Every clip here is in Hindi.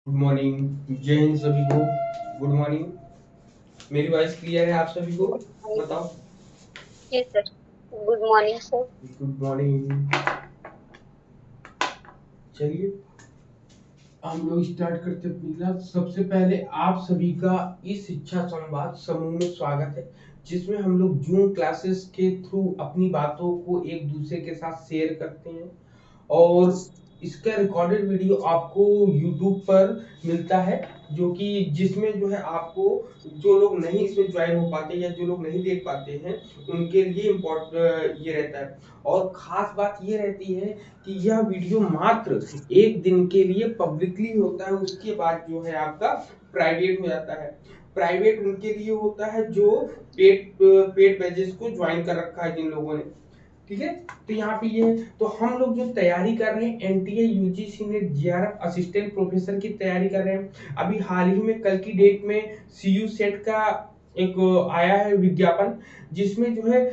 गुड मॉर्निंग, जय हिंद सभी को। Good morning. मेरी वॉइस क्लियर है आप सभी को? बताओ। Yes sir. Good morning sir. Good morning. चलिए हम लोग स्टार्ट करते हैं अपनी क्लास। सबसे पहले आप सभी का इस शिक्षा संवाद समूह में स्वागत है, जिसमें हम लोग जूम क्लासेस के थ्रू अपनी बातों को एक दूसरे के साथ शेयर करते हैं। और इसका रिकॉर्डेड वीडियो आपको यूट्यूब पर मिलता है, जो कि जिसमें जो है आपको जो लोग नहीं इसमें ज्वाइन हो पाते या जो लोग नहीं देख पाते हैं उनके लिए इम्पोर्टेंट ये रहता है। और खास बात ये रहती है कि यह वीडियो मात्र एक दिन के लिए पब्लिकली होता है, उसके बाद जो है आपका प्राइवेट हो जाता है। प्राइवेट उनके लिए होता है जो पेड पेड बैचेस को ज्वाइन कर रखा है जिन लोगों ने। ठीक है, तो यहाँ पे ये है। तो हम लोग जो तैयारी कर रहे हैं NTA UGC net JRF assistant professor की तैयारी कर रहे हैं। अभी हाल ही में कल की डेट में सीयू सेट का एक आया है विज्ञापन, जिसमें जो है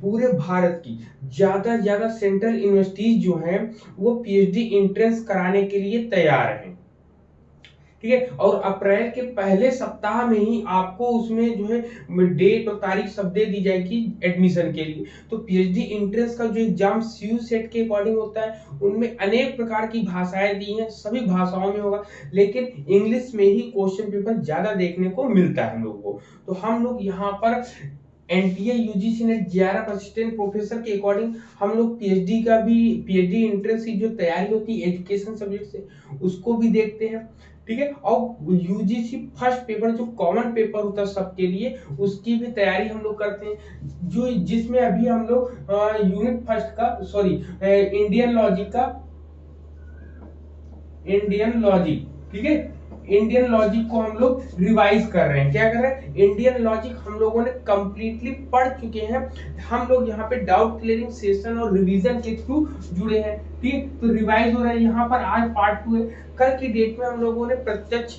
पूरे भारत की ज्यादा से ज्यादा सेंट्रल यूनिवर्सिटीज जो हैं वो पीएचडी एंट्रेंस कराने के लिए तैयार हैं। ठीक है, और अप्रैल के पहले सप्ताह में ही आपको उसमें जो है डेट और तारीख सब दे दी जाएगी एडमिशन के लिए। तो पीएचडी एंट्रेंस का जो एग्जाम सीयू सेट के अकॉर्डिंग होता है उनमें अनेक प्रकार की भाषाएं दी हैं, सभी भाषाओं में होगा, लेकिन इंग्लिश में ही क्वेश्चन पेपर ज्यादा देखने को मिलता है हम लोग को। तो हम लोग यहाँ पर NTA UGC net JRF assistant professor के अकॉर्डिंग हम लोग पीएचडी का भी पीएचडी एंट्रेंस की जो तैयारी होती है एजुकेशन सब्जेक्ट से उसको भी देखते हैं। ठीक है, और यूजीसी फर्स्ट पेपर जो कॉमन पेपर होता है सबके लिए उसकी भी तैयारी हम लोग करते हैं, जो जिसमें अभी हम लोग यूनिट फर्स्ट का सॉरी इंडियन लॉजिक का इंडियन लॉजिक, ठीक है, इंडियन लॉजिक को हम लोग रिवाइज कर रहे हैं। क्या कर रहे हैं? इंडियन लॉजिक हम लोगों ने कंप्लीटली पढ़ चुके हैं। हम लोग यहाँ पे डाउट क्लियरिंग सेशन और रिवीजन के थ्रू जुड़े हैं। ठीक, तो रिवाइज हो रहा है यहाँ पर। आज पार्ट 2 है। कल की डेट में हम लोगों ने प्रत्यक्ष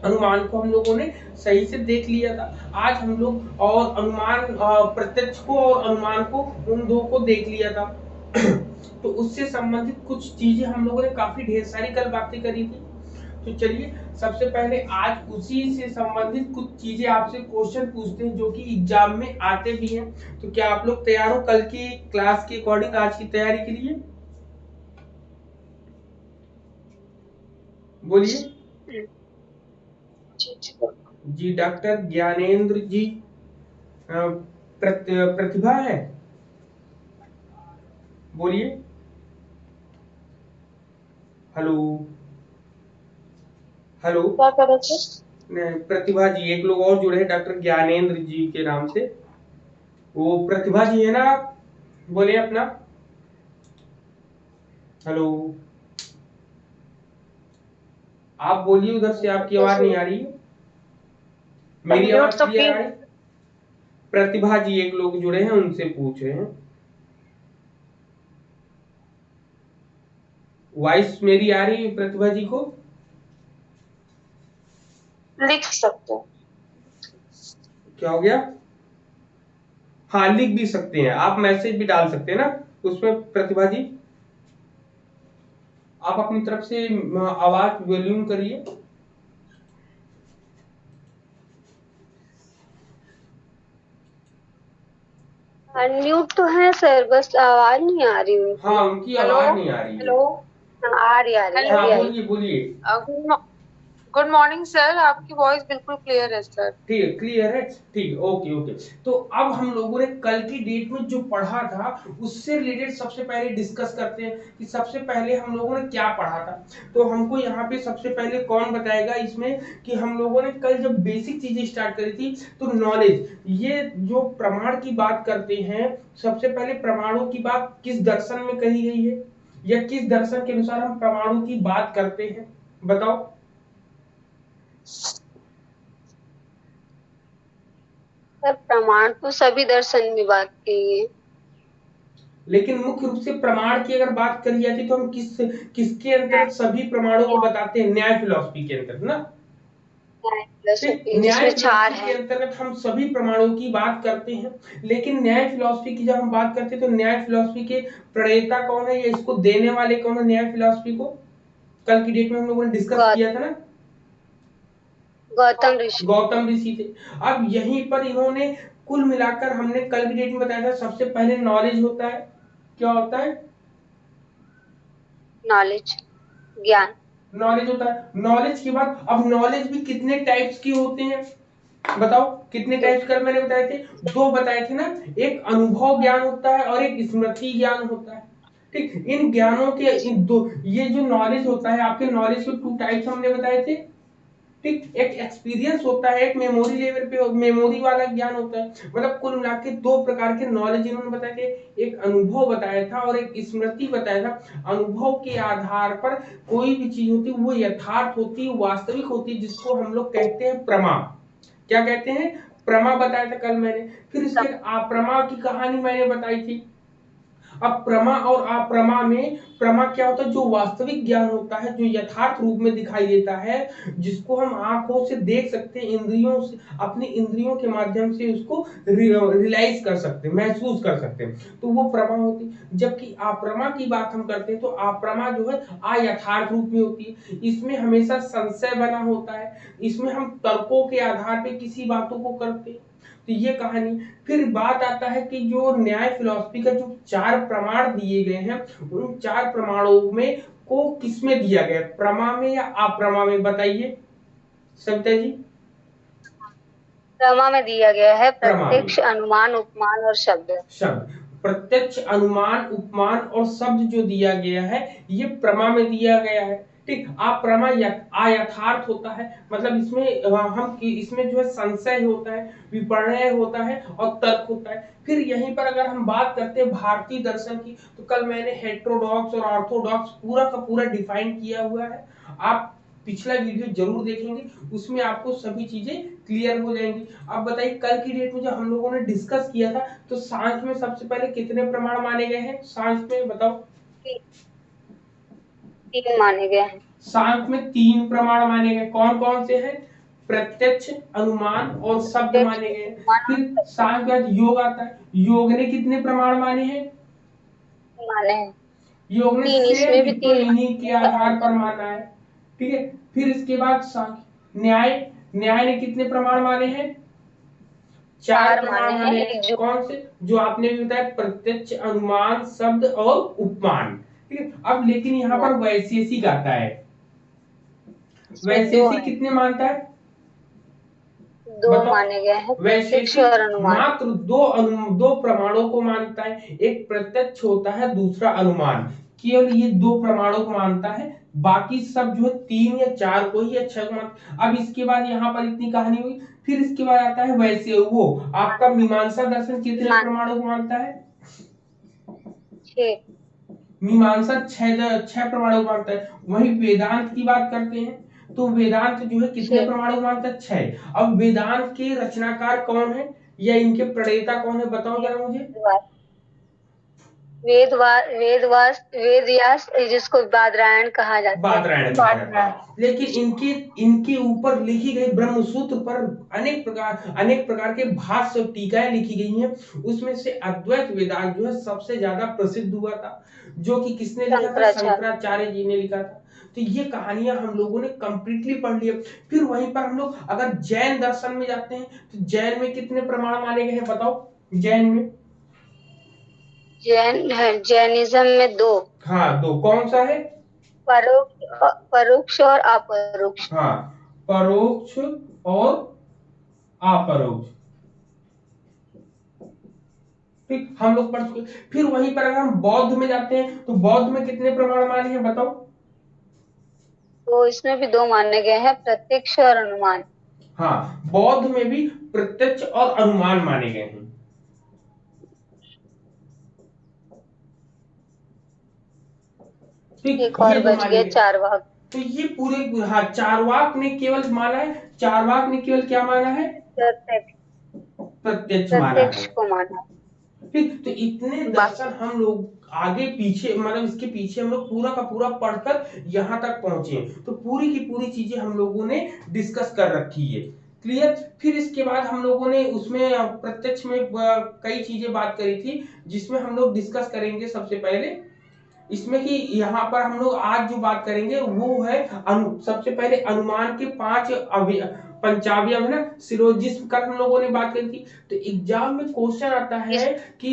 अनुमान को हम लोगों ने सही से देख लिया था। आज हम लोग और अनुमान प्रत्यक्ष को और अनुमान को उन दो को देख लिया था। तो उससे संबंधित कुछ चीजें हम लोगों ने काफी ढेर सारी कल बातें करी थी। तो चलिए सबसे पहले आज उसी से संबंधित कुछ चीजें आपसे क्वेश्चन पूछते हैं जो कि एग्जाम में आते भी हैं। तो क्या आप लोग तैयार हो कल की क्लास के अकॉर्डिंग आज की तैयारी के लिए? बोलिए। जी डॉक्टर ज्ञानेंद्र जी प्रतिभा है, बोलिए। Hello hello. क्या कर रहे थे? प्रतिभा जी, एक लोग और जुड़े हैं डॉक्टर ज्ञानेंद्र जी के नाम से, वो प्रतिभा जी है ना आप? बोलिए अपना। हेलो, आप बोलिए, उधर से आपकी आवाज नहीं आ रही है। मेरी म्यूट आवाज तो क्लियर की। आ रही? प्रतिभा जी एक लोग जुड़े हैं उनसे पूछ रहे हैं। वॉइस मेरी आ रही है प्रतिभा जी को? लिख सकते हो। क्या हो गया? हाँ लिख भी सकते हैं, आप मैसेज भी डाल सकते हैं ना उसमें प्रतिभा जी। आप अपनी तरफ से आवाज वॉल्यूम करिए। अनम्यूट तो है सर, बस आवाज नहीं आ रही उनकी। हाँ उनकी हेलो आवाज नहीं आ रही है। हेलो। हाँ, आ रही हाँ अभी आई। बोलिए बोलिए। गुड मॉर्निंग सर, आपकी वॉइस बिल्कुल क्लियर है सर। ठीक है, क्लियर है, ठीक है, ओके ओके। तो अब हम लोगों ने कल की डेट में जो पढ़ा था उससे रिलेटेड सबसे पहले डिस्कस करते हैं कि सबसे पहले हम लोगों ने क्या पढ़ा था। तो हमको यहाँ पे सबसे पहले कौन बताएगा इसमें कि हम लोगों ने कल जब बेसिक चीजें स्टार्ट करी थी तो नॉलेज, ये जो प्रमाण की बात करते हैं, सबसे पहले प्रमाणों की बात किस दर्शन में कही गई है या किस दर्शन के अनुसार हम प्रमाणों की बात करते हैं, बताओ। सर प्रमाण तो सभी दर्शन में बात की है। लेकिन मुख्य रूप से प्रमाण की अगर बात करी जाती तो हम किसके अंतर्गत सभी प्रमाणों को बताते हैं? न्याय फिलॉसफी के अंतर्गत ना। ठीक, फिलोसफी न्याय जिसमें चार फिलॉसफी के है। अंतर्गत हम सभी प्रमाणों की बात करते हैं। लेकिन न्याय फिलॉसफी की जब हम बात करते हैं तो न्याय फिलॉसफी के प्रणेता कौन है या इसको देने वाले कौन है न्याय फिलॉसफी को? कल की डेट में हम लोगों ने डिस्कस गौ- किया था ना, गौतम ऋषि। गौतम ऋषि थे। अब यहीं पर इन्होंने कुल मिलाकर हमने कल की डेट में बताया था, सबसे पहले नॉलेज होता है। क्या होता है? नॉलेज, ज्ञान। नॉलेज होता है। नॉलेज के बाद अब नॉलेज भी कितने टाइप्स की होते हैं बताओ, कितने दो। टाइप्स कल मैंने बताए थे? दो बताए थे ना, एक अनुभव ज्ञान होता है और एक स्मृति ज्ञान होता है। ठीक, इन ज्ञानों के इन दो, ये जो नॉलेज होता है आपके, नॉलेज के टू टाइप्स हमने बताए थे। ठीक, एक एक्सपीरियंस होता है, एक मेमोरी लेवल पे मेमोरी वाला ज्ञान होता है। मतलब कुल मिला के दो प्रकार के नॉलेज इन्होंने बताए थे, एक अनुभव बताया था और एक स्मृति बताया था। अनुभव के आधार पर कोई भी चीज होती है वो यथार्थ होती है, वास्तविक होती है, जिसको हम लोग कहते हैं प्रमा। क्या कहते हैं? प्रमा बताया था कल मैंने। फिर इसके अप्रमा की कहानी मैंने बताई थी। अब प्रमा और अप्रमा में, प्रमा क्या होता है? जो वास्तविक ज्ञान होता है, जो यथार्थ रूप में दिखाई देता है, जिसको हम आंखों से देख सकते हैं, इंद्रियों से, अपनी इंद्रियों के माध्यम से उसको रियलाइज कर सकते हैं, महसूस कर सकते हैं, तो वो प्रमा होती है। जबकि अप्रमा की बात हम करते हैं तो अप्रमा जो है अयथार्थ रूप में होती है। इसमें हमेशा संशय बना होता है, इसमें हम तर्कों के आधार पर किसी बातों को करते हैं। तो ये कहानी। फिर बात आता है कि जो न्याय फिलॉसफी का जो 4 प्रमाण दिए गए हैं, उन 4 प्रमाणों में को किसमें दिया गया, प्रमा में या अप्रमा में? बताइए सविता जी। प्रमा में दिया गया है, प्रमा में। प्रत्यक्ष, अनुमान, उपमान और शब्द। शब्द, प्रत्यक्ष, अनुमान, उपमान और शब्द जो दिया गया है, ये प्रमा में दिया गया है। ठीक, अप्रमा अयथार्थ होता है, मतलब इसमें हम इसमें जो है संशय होता है, विपर्णय होता है और तर्क होता है। फिर यहीं पर अगर हम बात करते हैं भारतीय दर्शन की, तो कल मैंने हेटेरोडॉक्स और ऑर्थोडॉक्स पूरा का पूरा डिफाइन किया हुआ है। आप पिछला वीडियो जरूर देखेंगे, उसमें आपको सभी चीजें क्लियर हो जाएंगी। अब बताइए, कल की डेट में जो हम लोगों ने डिस्कस किया था, तो सांख्य में सबसे पहले कितने प्रमाण माने गए हैं? सांख्य में बताओ। 3 माने गए हैं। सांख्य में 3 प्रमाण माने गए, कौन कौन से हैं? प्रत्यक्ष, अनुमान और शब्द प्रत्यक्ष, माने गए। अनुमान और फिर शब्द सांख्य के बाद योग आता है, योग ने कितने प्रमाण माने हैं? माने हैं। योग ने 3, सेम इसमें भी डिट्टो 3 इन्हीं के आधार पर माने। माना है। ठीक है, फिर इसके बाद सांख्य। न्याय, न्याय ने कितने प्रमाण माने हैं? 4 4 माने प्रमाण हैं, माने हैं। एक जो कौन से? जो आपने भी बताया, प्रत्यक्ष, अनुमान, शब्द और उपमान। ठीक है, अब लेकिन यहाँ पर वैशेषिक आता है। इसमें 2 वैशेषिक है, कितने मानता है? 2 बताओ। माने गए हैं, प्रत्यक्ष वैशेषिक और अनुमान। मात्र दो प्रमाणों को मानता है, एक प्रत्यक्ष होता है, दूसरा अनुमान। केवल ये 2 प्रमाणों को मानता है, बाकी सब जो है 3 या 4 को ही अच्छा मानता। अब इसके बाद यहाँ पर इतनी कहानी हुई। फिर इसके बाद आता है वैसे वो आपका मीमांसा दर्शन कितने प्रमाणों को मानता है? 6। मीमांसा 6 प्रमाणों को मानता है। वहीं वेदांत की बात करते हैं तो वेदांत जो है कितने 6 प्रमाणों को मानता है? 6। अब वेदांत के रचनाकार कौन है या इनके प्रणेता कौन है, बताओ जरा मुझे। वेद व्यास, जिसको बादरायण कहा जाता है। बादरायण कहा जाता है। लेकिन इनके इनके ऊपर लिखी गई ब्रह्मसूत्र पर अनेक प्रकार के भाष्य और टीकाएं लिखी गई हैं। उसमें से अद्वैत वेदांत जो है सबसे ज्यादा प्रसिद्ध हुआ था, जो कि किसने लिखा था? शंकराचार्य। शंकराचार्य जी ने लिखा था। तो ये कहानियां हम लोगों ने कंप्लीटली पढ़ ली। फिर वहीं पर हम लोग अगर जैन दर्शन में जाते हैं, तो जैन में कितने प्रमाण माने गए हैं बताओ? जैन में, जैनिज्म में 2, हाँ 2, कौन सा है? परोक्ष और अपरोक्ष। हाँ, परोक्ष और अपरोक्ष। ठीक, हम लोग पढ़ चुके। फिर वहीं पर अगर हम बौद्ध में जाते हैं, तो बौद्ध में कितने प्रमाण माने हैं बताओ? तो इसमें भी 2 माने गए हैं, प्रत्यक्ष और अनुमान। हाँ, बौद्ध में भी प्रत्यक्ष और अनुमान माने गए हैं। ठीक, एक ये और 2 बच माने गए, गए। चारवाक। तो ये पूरे, हाँ, चारवाक ने केवल माना है, चारवाक ने केवल क्या माना है? प्रत्यक्ष, प्रत्यक्ष माना है। प्रत्यक्ष को माना। ठीक, तो इतने दर्शन हम लोग आगे पीछे, मतलब इसके पीछे हम लोग पूरा का पूरा पढ़कर यहाँ तक पहुंचे, तो पूरी की पूरी चीजें हम लोगों ने डिस्कस कर रखी है। क्लियर? फिर इसके बाद हम लोगों ने उसमें प्रत्यक्ष में कई चीजें बात करी थी, जिसमें हम लोग डिस्कस करेंगे सबसे पहले इसमें कि यहाँ पर हम लोग आज जो बात करेंगे वो है सबसे पहले अनुमान के 5 पंचावयव है ना, सिलोजिज्म का हम लोगों ने बात करी थी। तो एग्जाम में क्वेश्चन आता है कि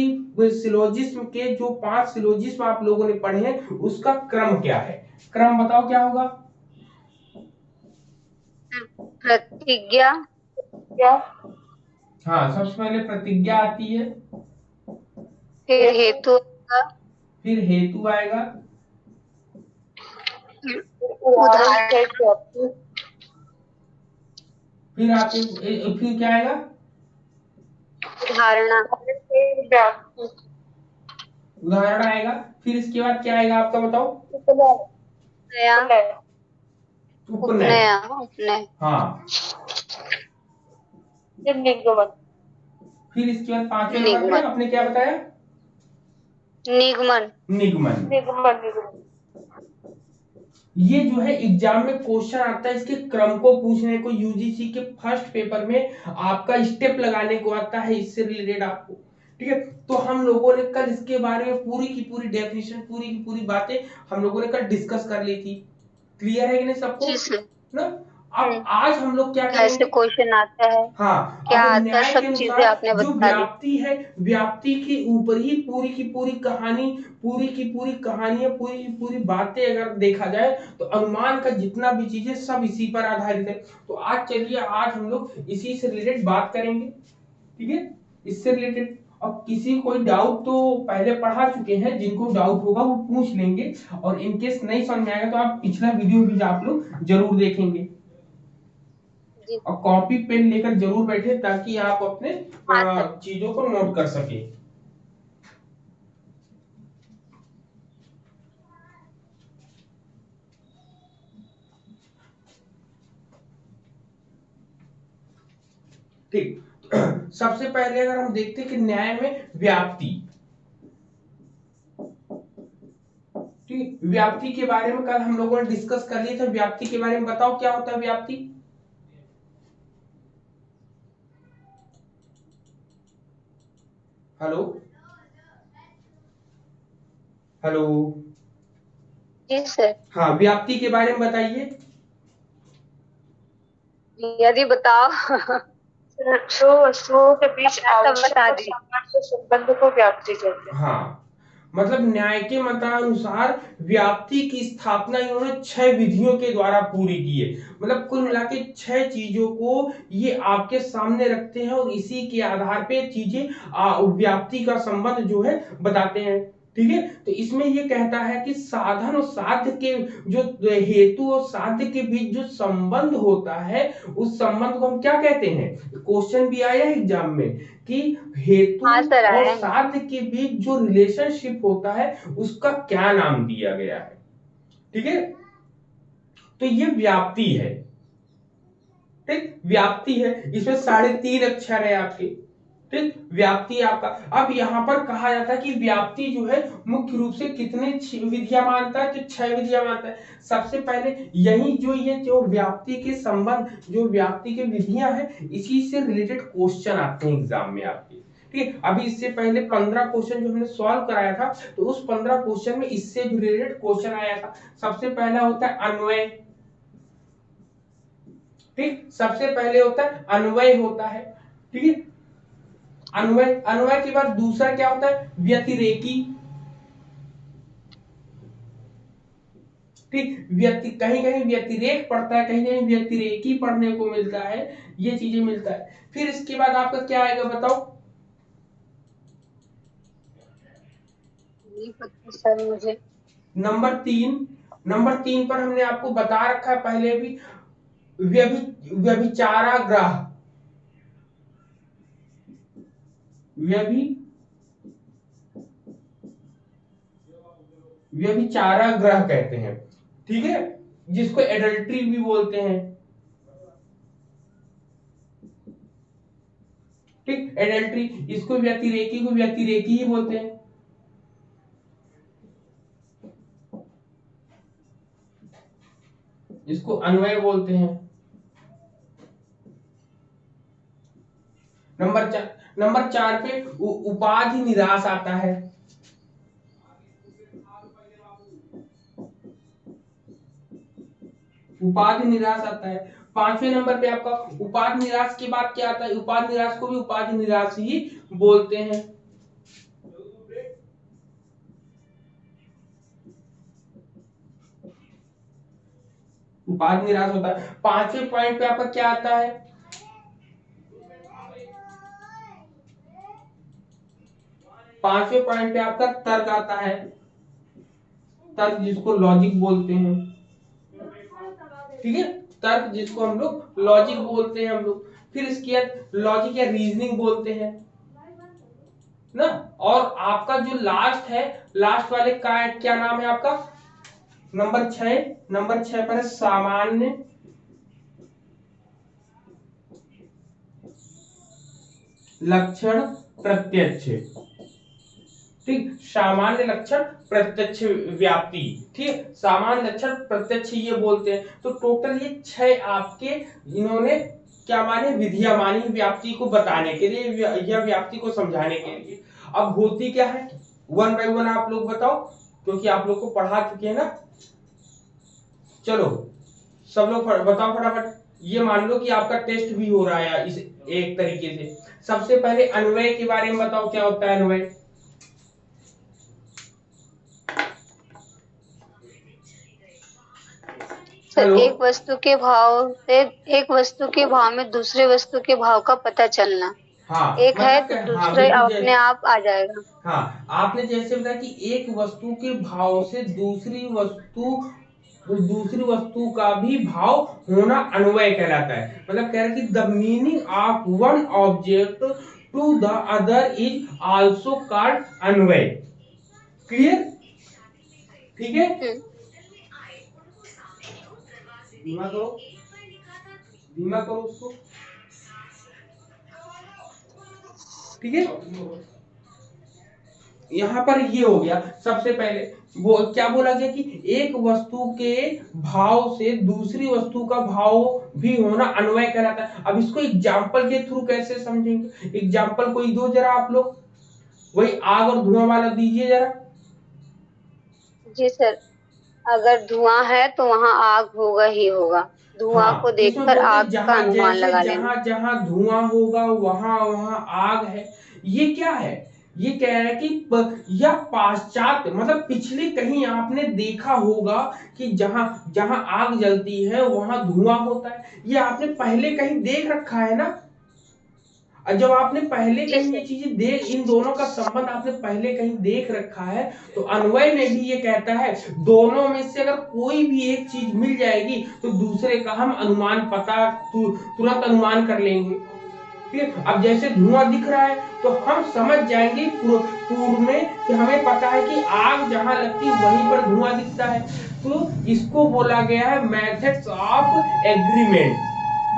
सिलोजिज्म के जो 5 सिलोजिज्म आप लोगों ने पढ़े हैं उसका क्रम क्या है। क्रम बताओ क्या होगा। प्रतिज्ञा। क्या? हाँ, सबसे पहले प्रतिज्ञा आती है, फिर हेतु का, फिर हेतु आएगा, उदाहरण, फिर आप फिर क्या आएगा, धारणा, उदाहरण आएगा, फिर इसके बाद क्या आएगा आपका बताओ। नया, उपनय। उपनय, हाँ, निगमन। फिर इसके बाद 5वें नंबर पे आपने क्या बताया, निगमन। निगमन। निगमन। ये जो है एग्जाम में क्वेश्चन आता है, इसके क्रम को पूछने को यूजीसी के फर्स्ट पेपर में आपका स्टेप लगाने को आता है, इससे रिलेटेड आपको। ठीक है, तो हम लोगों ने कल इसके बारे में पूरी की पूरी डेफिनेशन, पूरी की पूरी बातें हम लोगों ने कल डिस्कस कर ली थी। क्लियर है कि नहीं सबको ना। अब आज हम लोग क्या कैसे करेंगे, क्वेश्चन आता है, हाँ, क्या अब आता है, न्याय के सब चीजें अनुसार आपने जो बता दी। व्याप्ति है, व्याप्ति के ऊपर ही पूरी की पूरी कहानी, पूरी की पूरी कहानियां, पूरी की पूरी बातें अगर देखा जाए तो अनुमान का जितना भी चीजें सब इसी पर आधारित है। तो आज चलिए, आज हम लोग इसी से रिलेटेड बात करेंगे। ठीक है, इससे रिलेटेड अब किसी कोई डाउट तो पहले पढ़ा चुके हैं, जिनको डाउट होगा वो पूछ लेंगे, और इनकेस नहीं समझ में आएगा तो आप पिछला वीडियो भी आप लोग जरूर देखेंगे, और कॉपी पेन लेकर जरूर बैठे ताकि आप अपने चीजों को नोट कर सके। ठीक, सबसे पहले अगर हम देखते हैं कि न्याय में व्याप्ति, ठीक, व्याप्ति के बारे में कल हम लोगों ने डिस्कस कर लिया था। व्याप्ति के बारे में बताओ क्या होता है व्याप्ति। हेलो, हेलो, जी सर। हाँ, व्याप्ति के बारे में बताइए। यदि बताओ। दो वस्तुओं के बीच आवश्यक बता और दी। सामान्य संबंध को व्याप्ति कहते हैं। हाँ, मतलब न्याय के मतानुसार व्याप्ति की स्थापना इन्होंने 6 विधियों के द्वारा पूरी की है। मतलब कुल मिला के 6 चीजों को ये आपके सामने रखते हैं और इसी के आधार पे चीजें व्याप्ति का संबंध जो है बताते हैं। ठीक है, तो इसमें ये कहता है कि साधन और साध्य के जो हेतु और साध्य के बीच जो संबंध होता है उस संबंध को हम क्या कहते हैं। क्वेश्चन भी आया है एग्जाम में कि हेतु और साध्य के बीच जो रिलेशनशिप होता है उसका क्या नाम दिया गया है। ठीक है, तो ये व्याप्ति है। ठीक, व्याप्ति है, इसमें 3.5 अक्षर है आपके। ठीक, व्याप्ति आपका। अब यहां पर कहा जाता है कि व्याप्ति जो है मुख्य रूप से कितने विधियां मानता है, तो 6 विधियां मानता है। सबसे पहले यही जो ये जो व्याप्ति के संबंध, जो व्याप्ति के विधियां हैं, इसी से रिलेटेड क्वेश्चन आते हैं एग्जाम में आपके। ठीक है, अभी इससे पहले 15 क्वेश्चन जो हमने सॉल्व कराया था, तो उस 15 क्वेश्चन में इससे रिलेटेड क्वेश्चन आया था। सबसे पहला होता है अन्वय। ठीक, सबसे पहले होता है अन्वय होता है। ठीक है, अन्वय, अन्वय के बाद दूसरा क्या होता है, व्यतिरेकी। ठीक, कहीं कहीं व्यतिरेक पढ़ता है, कहीं कहीं व्यतिरेकी पढ़ने को मिलता है, ये चीजें मिलता है। फिर इसके बाद आपका क्या आएगा बताओ। नहीं पता सर मुझे। नंबर 3, नंबर 3 पर हमने आपको बता रखा है पहले भी, व्यभिचाराग्रह। व्यभिचाराग्रह कहते हैं। ठीक है, जिसको एडल्ट्री भी बोलते हैं। ठीक, एडल्ट्री, इसको व्यतिरेकी को व्यतिरेकी ही बोलते हैं। इसको अन्वय बोलते हैं। नंबर 4 पे उपाधि निराश आता है। उपाधि निराश आता है। 5वें नंबर पे आपका उपाधि निराश के बाद क्या आता है, उपाधि निराश को भी उपाधि निराश ही बोलते हैं। उपाधि निराश होता है। 5वें पॉइंट पे आपका क्या आता है, 5वें पॉइंट पे आपका तर्क आता है, तर्क जिसको लॉजिक बोलते हैं। ठीक है, तर्क जिसको हम लोग लॉजिक बोलते हैं हम लोग। फिर इसके बाद लॉजिक या रीजनिंग बोलते हैं ना। और आपका जो लास्ट है, लास्ट वाले का क्या नाम है आपका, नंबर 6, नंबर 6 पर है सामान्य लक्षण प्रत्यक्ष। ठीक, सामान्य लक्षण प्रत्यक्ष व्याप्ति। ठीक, सामान्य लक्षण प्रत्यक्ष ये बोलते हैं। तो टोटल ये 6 आपके इन्होंने क्या माने, विधियां मानी व्याप्ति को बताने के लिए या व्याप्ति को समझाने के लिए। अब होती क्या है, 1 बाय 1 आप लोग बताओ, क्योंकि आप लोग को पढ़ा चुके हैं ना। चलो सब लोग बताओ फटाफट। ये मान लो कि आपका टेस्ट भी हो रहा है इस एक तरीके से। सबसे पहले अन्वय के बारे में बताओ, क्या होता है अन्वय। सर, एक वस्तु के भाव से एक वस्तु के भाव में दूसरे वस्तु के भाव का पता चलना। हाँ, एक है तो दूसरे अपने आप आ जाएगा। हाँ, आपने जैसे बताया कि एक वस्तु के भाव से दूसरी वस्तु का भी भाव होना अन्वय कहलाता है। मतलब कह रहा है कि the meaning of one object to the other is also called अन्वय। क्लियर, ठीक है। धीमा करो, धीमा करो उसको, ठीक है। यहां पर ये हो गया। सबसे पहले वो क्या बोला गया कि एक वस्तु के भाव से दूसरी वस्तु का भाव भी होना अन्वय कहलाता है। अब इसको एग्जाम्पल के थ्रू कैसे समझेंगे, एग्जाम्पल कोई दो जरा आप लोग, वही आग और धुआं वाला दीजिए जरा। जी सर, अगर धुआं है तो वहां आग होगा ही होगा। धुआं को देखकर आग का अनुमान लगा लेना। जहां जहां धुआं होगा वहां वहां आग है। ये क्या है, ये कह रहा है कि यह पाश्चात्य मतलब पिछले कहीं आपने देखा होगा कि जहां जहां आग जलती है वहां धुआं होता है। ये आपने पहले कहीं देख रखा है ना। और जब आपने पहले कहीं ये चीजें देख, इन दोनों का संबंध आपने पहले कहीं देख रखा है, तो अन्वय में भी ये कहता है दोनों में से अगर कोई भी एक चीज मिल जाएगी तो दूसरे का हम अनुमान तुरंत अनुमान कर लेंगे। ठीक है, अब जैसे धुआं दिख रहा है तो हम समझ जाएंगे पूर्व में कि हमें पता है कि आग जहां लगती है वहीं पर धुआं दिखता है। तो इसको बोला गया है मेथड्स ऑफ एग्रीमेंट।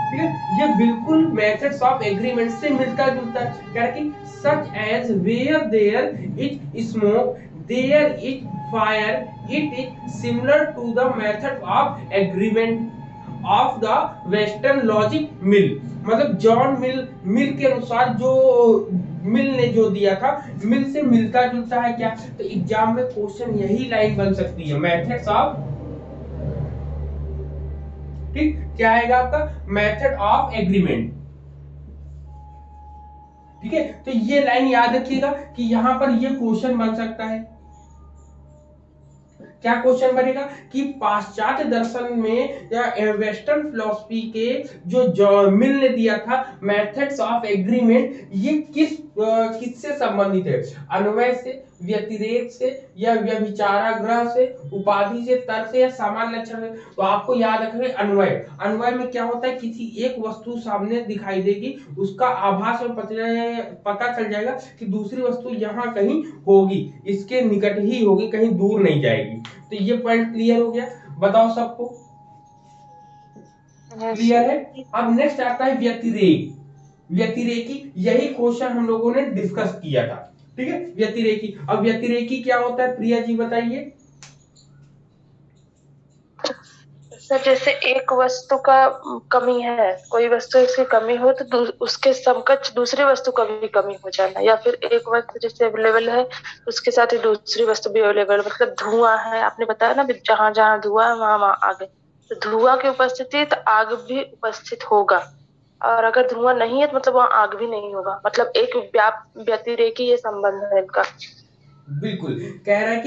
ठीक है, ये बिल्कुल मेथड्स ऑफ एग्रीमेंट से मिलता जुलता है। कह रहा कि such as where there is smoke there is fire, it is similar to the method of agreement of the western logic Mill. मतलब जॉन मिल के अनुसार जो मिल ने जो दिया था, मिल से मिलता जुलता है क्या। तो एग्जाम में क्वेश्चन यही लाइन बन सकती है, मेथड्स ऑफ, ठीक, क्या आएगा आपका मेथड ऑफ एग्रीमेंट। ठीक है, तो ये लाइन याद रखिएगा कि यहां पर ये क्वेश्चन बन सकता है। क्या क्वेश्चन बनेगा कि पाश्चात्य दर्शन में या वेस्टर्न फिलॉसफी के जो मिल ने दिया था मेथड्स ऑफ एग्रीमेंट, ये किससे संबंधित है, अन्वय से, व्यतिरेक से, या व्यभिचाराग्रह से, उपाधि से, तर्क से, या सामान्य लक्षण से। तो आपको याद रखना अन्वय, अन्वय में क्या होता है, किसी एक वस्तु सामने दिखाई देगी, उसका आभास में पता चल जाएगा कि दूसरी वस्तु यहाँ कहीं होगी, इसके निकट ही होगी, कहीं दूर नहीं जाएगी। तो ये पॉइंट क्लियर हो गया, बताओ सबको क्लियर है। अब नेक्स्ट आता है व्यतिरेक, व्यतिरेकी। यही क्वेश्चन हम लोगों ने डिस्कस किया था। ठीक है, व्यतिरेकी। अब व्यतिरेकी क्या होता है, प्रिया जी बताइए। सर, जैसे एक वस्तु का कमी है, कोई वस्तु इसकी कमी हो तो उसके समकक्ष दूसरी वस्तु का भी कमी हो जाना, या फिर एक वस्तु जैसे अवेलेबल है उसके साथ ही दूसरी वस्तु भी अवेलेबल। मतलब धुआं है, आपने बताया ना, जहां जहां धुआं है वहां वहां आग है। तो धुआं की उपस्थिति है तो आग भी उपस्थित होगा, और अगर धुआं नहीं है तो मतलब वहाँ आग भी नहीं होगा। मतलब एक व्यतिरेकी ये संबंध है इनका। बिल्कुल। कह रहा है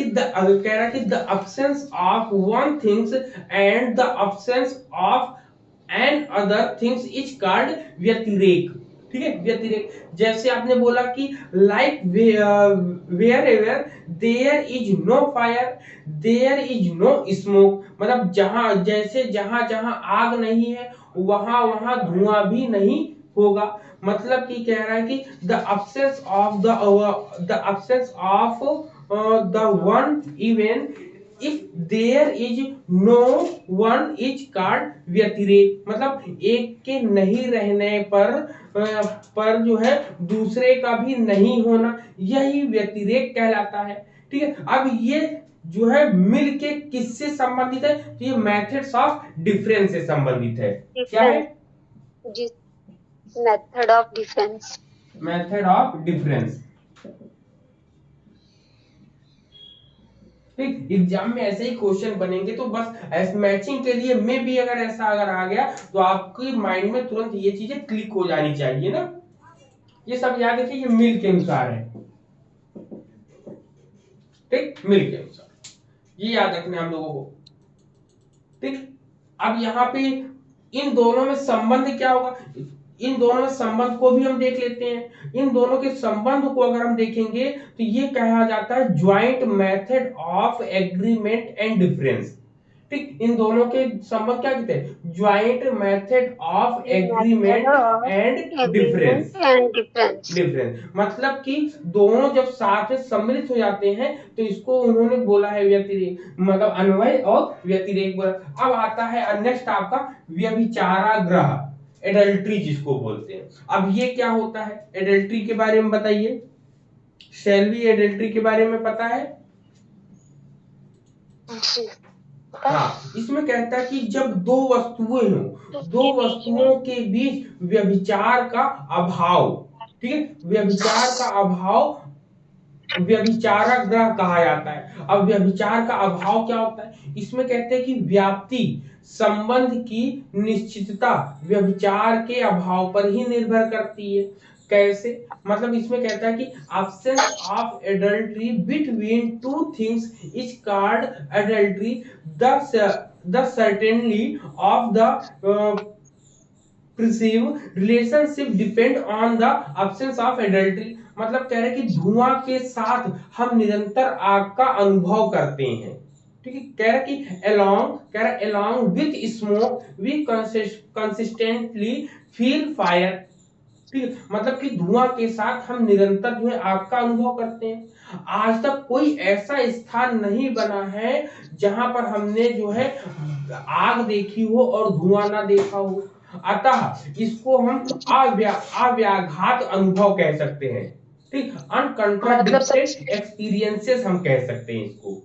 कि the absence of one things and the absence of an other things is called व्यतिरेक। ठीक है, व्यतिरेक। जैसे आपने बोला कि like wherever there is no fire there is no smoke, मतलब जहां जैसे जहां जहां आग नहीं है वहां वहां धुआं भी नहीं होगा। मतलब कि कह रहा है कि the absence of the one event if there is no one is called व्यतिरेक। मतलब एक के नहीं रहने पर जो है दूसरे का भी नहीं होना, यही व्यतिरेक कहलाता है। ठीक है, अब ये जो है मिल के किससे संबंधित है? तो ये मेथड्स ऑफ डिफरेंस से संबंधित है। क्या है? जी, method of difference. Method of difference. ठीक, एग्जाम में ऐसे ही क्वेश्चन बनेंगे तो बस मैचिंग के लिए में भी अगर ऐसा आ गया तो आपके माइंड में तुरंत ये चीजें क्लिक हो जानी चाहिए ना। ये सब याद रखिए, ये मिल के अनुसार है। ठीक, मिल के अनुसार ये याद रखना हम लोगों को। ठीक, अब यहाँ पे इन दोनों में संबंध क्या होगा, इन दोनों में संबंध को भी हम देख लेते हैं। इन दोनों के संबंध को अगर हम देखेंगे तो ये कहा जाता है joint method of agreement and difference. ठीक, इन दोनों के संबंध क्या कहते हैं? Joint method of agreement and difference. Difference मतलब कि दोनों जब साथ में सम्मिलित हो जाते हैं तो इसको उन्होंने बोला है व्यतिरेक, मतलब अन्वय और व्यतिरेक बोला। अब आता है नेक्स्ट आपका व्यभिचाराग्रह, एडल्ट्री जिसको बोलते हैं। अब ये क्या होता है? एडल्ट्री के बारे में बताइए। शैलवी, एडल्ट्री के बारे में पता है? हाँ, इसमें कहता है कि जब दो वस्तुएं हो, दो वस्तुओं के बीच व्यभिचार का अभाव, ठीक है, व्यभिचार का अभाव व्यभिचाराग्रह कहा जाता है। अब व्यभिचार का अभाव क्या होता है? इसमें कहते हैं कि व्याप्ति संबंध की निश्चितता व्यभिचार के अभाव पर ही निर्भर करती है। कैसे? मतलब इसमें कहता है कि absence of adultery between two things is called adultery. The certainty of the perceived relationship depend on the absence of adultery. मतलब कह रहे हैं कि धुआं के साथ हम निरंतर आग का अनुभव करते हैं। ठीक है, कह रहा कि along with smoke we consistently feel fire। ठीक है, मतलब कि धुआं के साथ हम निरंतर जो है आग का अनुभव करते हैं। आज तक कोई ऐसा स्थान नहीं बना है जहां पर हमने जो है आग देखी हो और धुआं ना देखा हो। अतः इसको हम अव्याघात अनुभव कह सकते हैं। ठीक, अनकंट्राडिक्टेड एक्सपीरियंसेस हम कह सकते हैं इसको।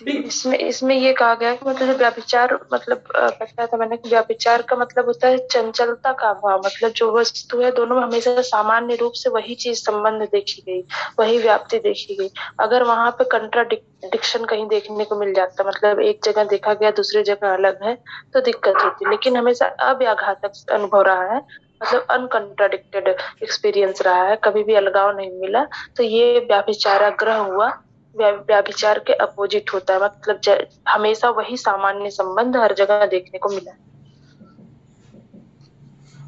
इसमें ये कहा गया कि मतलब व्यभिचार मतलब बताया था मैंने कि व्यभिचार का मतलब होता है चंचलता का अभाव। मतलब जो वस्तु है दोनों में हमेशा सामान्य रूप से वही चीज संबंध देखी गई, वही व्याप्ति देखी गई। अगर वहां पे कंट्राडिक्शन कहीं देखने को मिल जाता, मतलब एक जगह देखा गया दूसरी जगह अलग है, तो दिक्कत होती। लेकिन हमेशा अव्याघातक अनुभव रहा है, मतलब अनकंट्राडिक्टेड एक्सपीरियंस रहा है, कभी भी अलगाव नहीं मिला। तो ये व्यभिचाराग्रह हुआ, व्यभिचार के अपोजिट होता है। मतलब हमेशा वही सामान्य संबंध हर जगह देखने को मिला।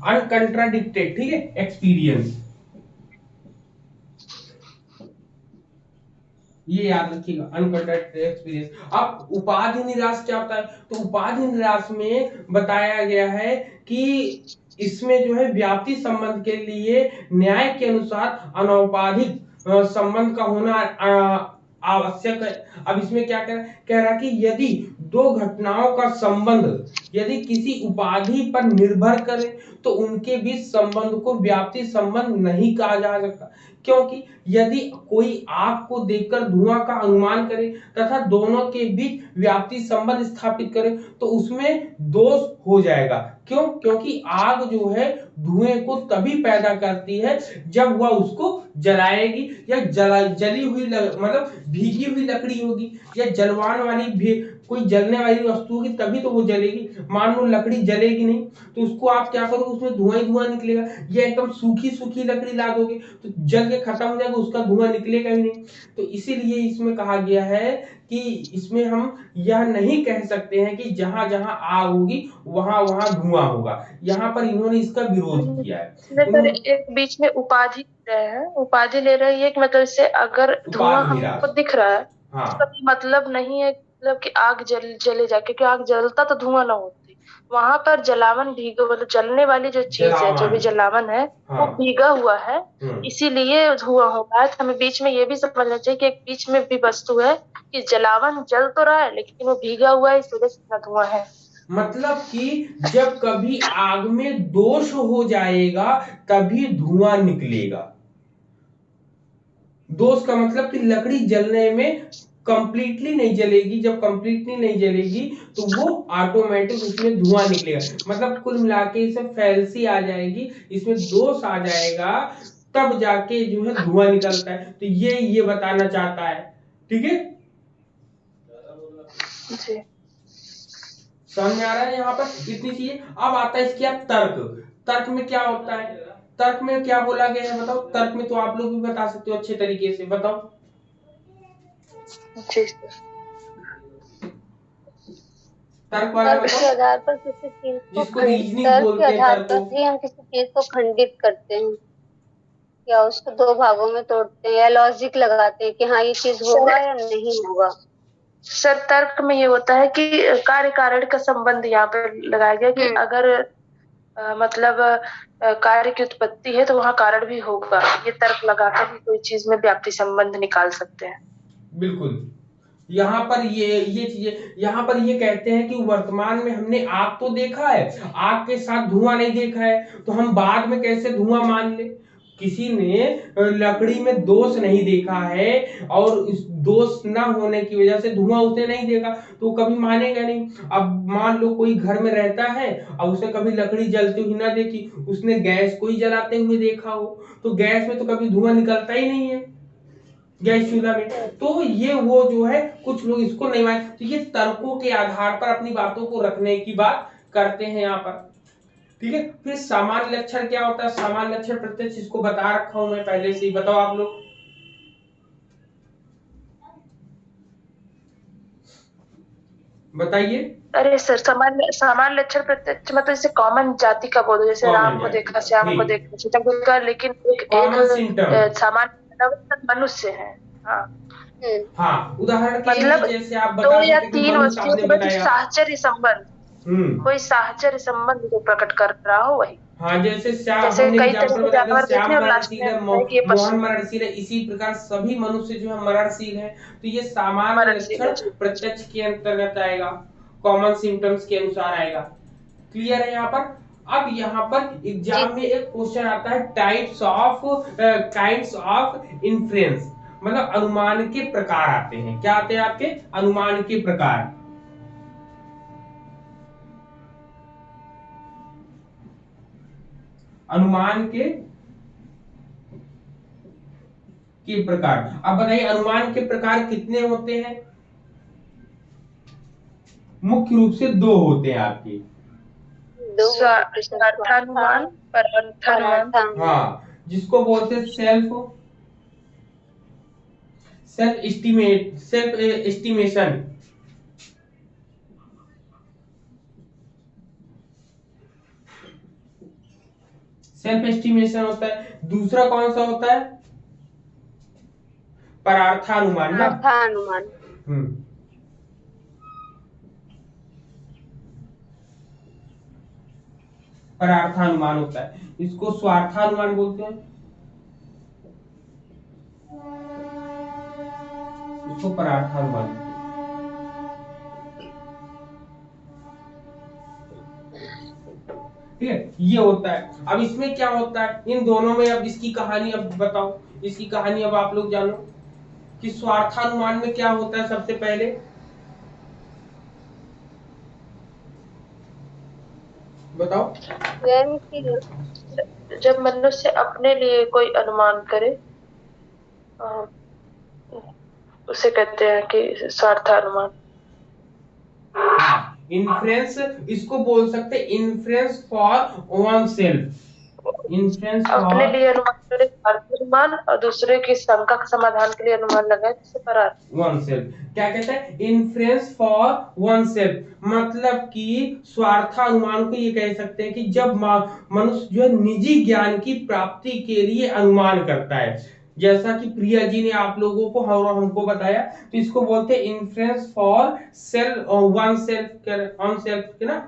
अनकंट्राडिक्टेड, ठीक है, एक्सपीरियंस, ये याद रखिएगा, अनकंट्राडिक्टेड एक्सपीरियंस। अब उपाधि निराश क्या होता है? तो उपाधि निराश में बताया गया है कि इसमें जो है व्याप्ति संबंध के लिए न्याय के अनुसार अनौपाधिक संबंध का होना आवश्यक है। अब इसमें क्या कह रहा है कि यदि दो घटनाओं का संबंध यदि किसी उपाधि पर निर्भर करे तो उनके बीच संबंध को व्याप्ति संबंध नहीं कहा जा सकता, क्योंकि यदि कोई आग को देखकर धुआं का अनुमान करे तथा दोनों के बीच व्याप्ति संबंध स्थापित करे तो उसमें दोष हो जाएगा। क्यों? क्योंकि आग जो है धुएं को तभी पैदा करती है जब वह उसको जलाएगी या जली हुई मतलब भीगी हुई लकड़ी होगी या जलवान वाली कोई जलने वाली वस्तु होगी तभी तो वो जलेगी। मान लो लकड़ी जलेगी नहीं तो उसको आप क्या करोगे, उसमें धुआं ही धुआं निकलेगा। या एकदम सूखी सूखी लकड़ी ला दोगे तो जल के खत्म हो जाएगा, उसका धुआं निकलेगा ही नहीं। तो इसीलिए इसमें कहा गया है कि इसमें हम यह नहीं कह सकते हैं कि जहां जहां आग होगी वहां वहां धुआं होगा। यहाँ पर इन्होंने इसका विरोध किया है। सर एक बीच में उपाधि ले रहे हैं, उपाधि ले रहे हैं, ये मतलब से अगर धुआं हमको दिख रहा है इसका मतलब नहीं है मतलब कि आग जले जाए, क्योंकि आग जलता तो धुआं ना होती। वहां पर जलावन भीगा, मतलब जलने वाली जो चीज है, जो भी जलावन है वो भीगा हुआ है, इसीलिए धुआं हो रहा है। हमें बीच में ये भी समझना चाहिए कि एक बीच में भी वस्तु है कि जलावन जल तो रहा है लेकिन वो भीगा हुआ है, इस वजह से इतना धुआं है। मतलब कि जब कभी आग में दोष हो जाएगा तभी धुआं निकलेगा। दोष का मतलब कि लकड़ी जलने में कंप्लीटली नहीं जलेगी, जब कंप्लीटली नहीं जलेगी तो वो ऑटोमेटिक उसमें धुआं निकलेगा। मतलब कुल मिला के इसमें फैल्सी आ जाएगी, इसमें दोष आ जाएगा, तब जाके जो है धुआं निकलता है। तो ये बताना चाहता है। ठीक है, समझ में आ रहा है यहाँ पर इतनी चीजें। अब आता है इसके अब तर्क। तर्क में क्या होता है, तर्क में क्या बोला गया है बताओ। तर्क में तो आप लोग भी बता सकते हो अच्छे तरीके से, बताओ। तर्क के आधार पर किसी चीज को तर्क के आधार पर ही हम किसी चीज को खंडित करते हैं या उसको दो भागों में तोड़ते हैं या लॉजिक लगाते हैं कि हाँ ये चीज होगा या नहीं होगा। सर तर्क में ये होता है कि कार्य कारण का संबंध यहाँ पर लगाया गया कि अगर मतलब कार्य की उत्पत्ति है तो वहाँ कारण भी होगा। ये तर्क लगाकर ही कोई चीज में व्याप्ति संबंध निकाल सकते हैं। बिल्कुल। यहाँ पर ये चीजें, यहाँ पर ये कहते हैं कि वर्तमान में हमने आग तो देखा है, आग के साथ धुआं नहीं देखा है, तो हम बाद में कैसे धुआं मान ले। किसी ने लकड़ी में दोष नहीं देखा है और इस दोष ना होने की वजह से धुआं उसने नहीं देखा तो कभी मानेगा नहीं। अब मान लो कोई घर में रहता है और उसने कभी लकड़ी जलती हुई ना देखी, उसने गैस को ही जलाते हुए देखा हो, तो गैस में तो कभी धुआं निकलता ही नहीं है, गैस चूल्हा में। तो ये वो जो है कुछ लोग इसको नहीं माने। तो ये तर्कों के आधार पर अपनी बातों को रखने की बात करते हैं यहाँ पर। ठीक है, फिर सामान्य लक्षण क्या होता है। सामान्य लक्षण प्रत्यक्ष, इसको बता रखा हूं मैं पहले से ही, बताओ आप लोग बताइए। अरे सर सामान्य लक्षण प्रत्यक्ष मतलब जैसे कॉमन जाति का बोलो, जैसे राम को देखा, श्याम को देखा, सीता को देखा, लेकिन एक सामान्य मनुष्य है। हाँ, उदाहरण के मतलब लिए जैसे आप बता दो या तीन वस्तुओं के बीच साहचर्य संबंध, कोई साहचर्य संबंध को प्रकट कर रहा हो वही। हाँ, जैसे श्याम, जैसे कई तरह के जानवर देखने और लास्ट में मोहन मरणशील है, इसी प्रकार सभी मनुष्य जो है मरणशील है। तो ये सामान्य लक्षण प्रत्यक्ष के अंतर्गत आएगा, कॉमन सिम्टम्स के अनुसार आएगा। क्लियर है यहाँ पर। अब यहाँ पर एग्जाम में एक क्वेश्चन आता है, types of kinds of influence, मतलब अनुमान के प्रकार आते हैं। क्या आते हैं आपके? अनुमान के प्रकार। अनुमान के प्रकार। अब बताइए अनुमान के प्रकार कितने होते हैं? मुख्य रूप से दो होते हैं आपके, स्वार्थानुमान, परार्थानुमान। हाँ, जिसको बोलते हैं सेल्फ एस्टिमेशन। सेल्फ एस्टिमेशन होता है। दूसरा कौन सा होता है? परार्थानुमान ना। परार्थानुमान होता है, इसको स्वार्थानुमान बोलते हैं, इसको परार्थानुमान। ठीक है, ये होता है। अब इसमें क्या होता है इन दोनों में, अब इसकी कहानी अब बताओ, इसकी कहानी अब आप लोग जानो कि स्वार्थानुमान में क्या होता है। सबसे पहले बताओ। जब मनुष्य अपने लिए कोई अनुमान करे उसे कहते हैं कि स्वार्थानुमान। हाँ, इन्फ्लुएंस इसको बोल सकते influence for one self, influence अपने फॉर लिए अनुमान करे अनुमान और दूसरे की शंका का समाधान के लिए अनुमान लगाए जिससे परार्थ। वन सेल्फ क्या कहते हैं, इन्फ्लुएंस फॉर वन सेल्फ, मतलब कि स्वार्थानुमान को ये कह सकते हैं कि जब मनुष्य जो है निजी ज्ञान की प्राप्ति के लिए अनुमान करता है, जैसा कि प्रिया जी ने आप लोगों को और हमको बताया, तो इसको बोलते हैं influence for self one self के ना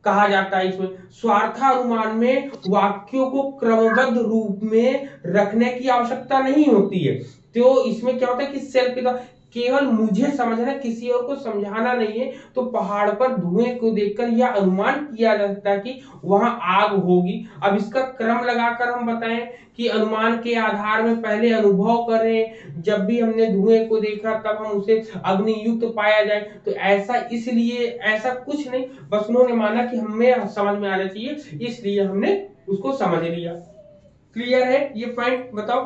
कहा जाता है। इसमें स्वार्थानुमान में वाक्यों को क्रमबद्ध रूप में रखने की आवश्यकता नहीं होती है, तो इसमें क्या होता है कि सेल्फ के केवल मुझे समझना, किसी और को समझाना नहीं है। तो पहाड़ पर धुएं को देखकर यह अनुमान किया जा सकता है कि वहां आग होगी। अब इसका क्रम लगाकर हम बताएं कि अनुमान के आधार में पहले अनुभव करें, जब भी हमने धुएं को देखा तब हम उसे अग्नियुक्त पाया जाए। तो ऐसा इसलिए ऐसा कुछ नहीं, बस उन्होंने माना कि हमें समझ में आना चाहिए, इसलिए हमने उसको समझ लिया। क्लियर है ये पॉइंट? बताओ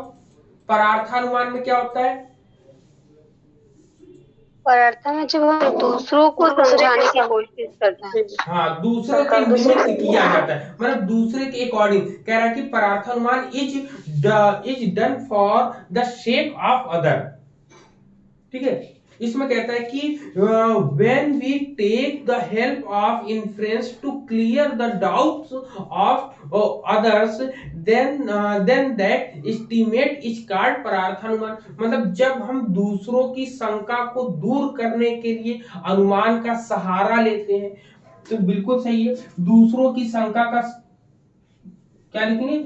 परार्थानुमान में क्या होता है? परार्थ में जब हम दूसरों को समझाने की कोशिश करते हैं, हाँ, दूसरों के निमित्त किया जाता है, मतलब दूसरे के अकॉर्डिंग। कह रहा है कि परार्थानुमान is done for the sake of other. ठीक है, इसमें कहता है कि when we take the help of influence to clear the doubts of others, then that estimate is called परार्थानुमान। मतलब जब हम दूसरों की शंका को दूर करने के लिए अनुमान का सहारा लेते हैं, तो बिल्कुल सही है। दूसरों की शंका का क्या लिखेंगे,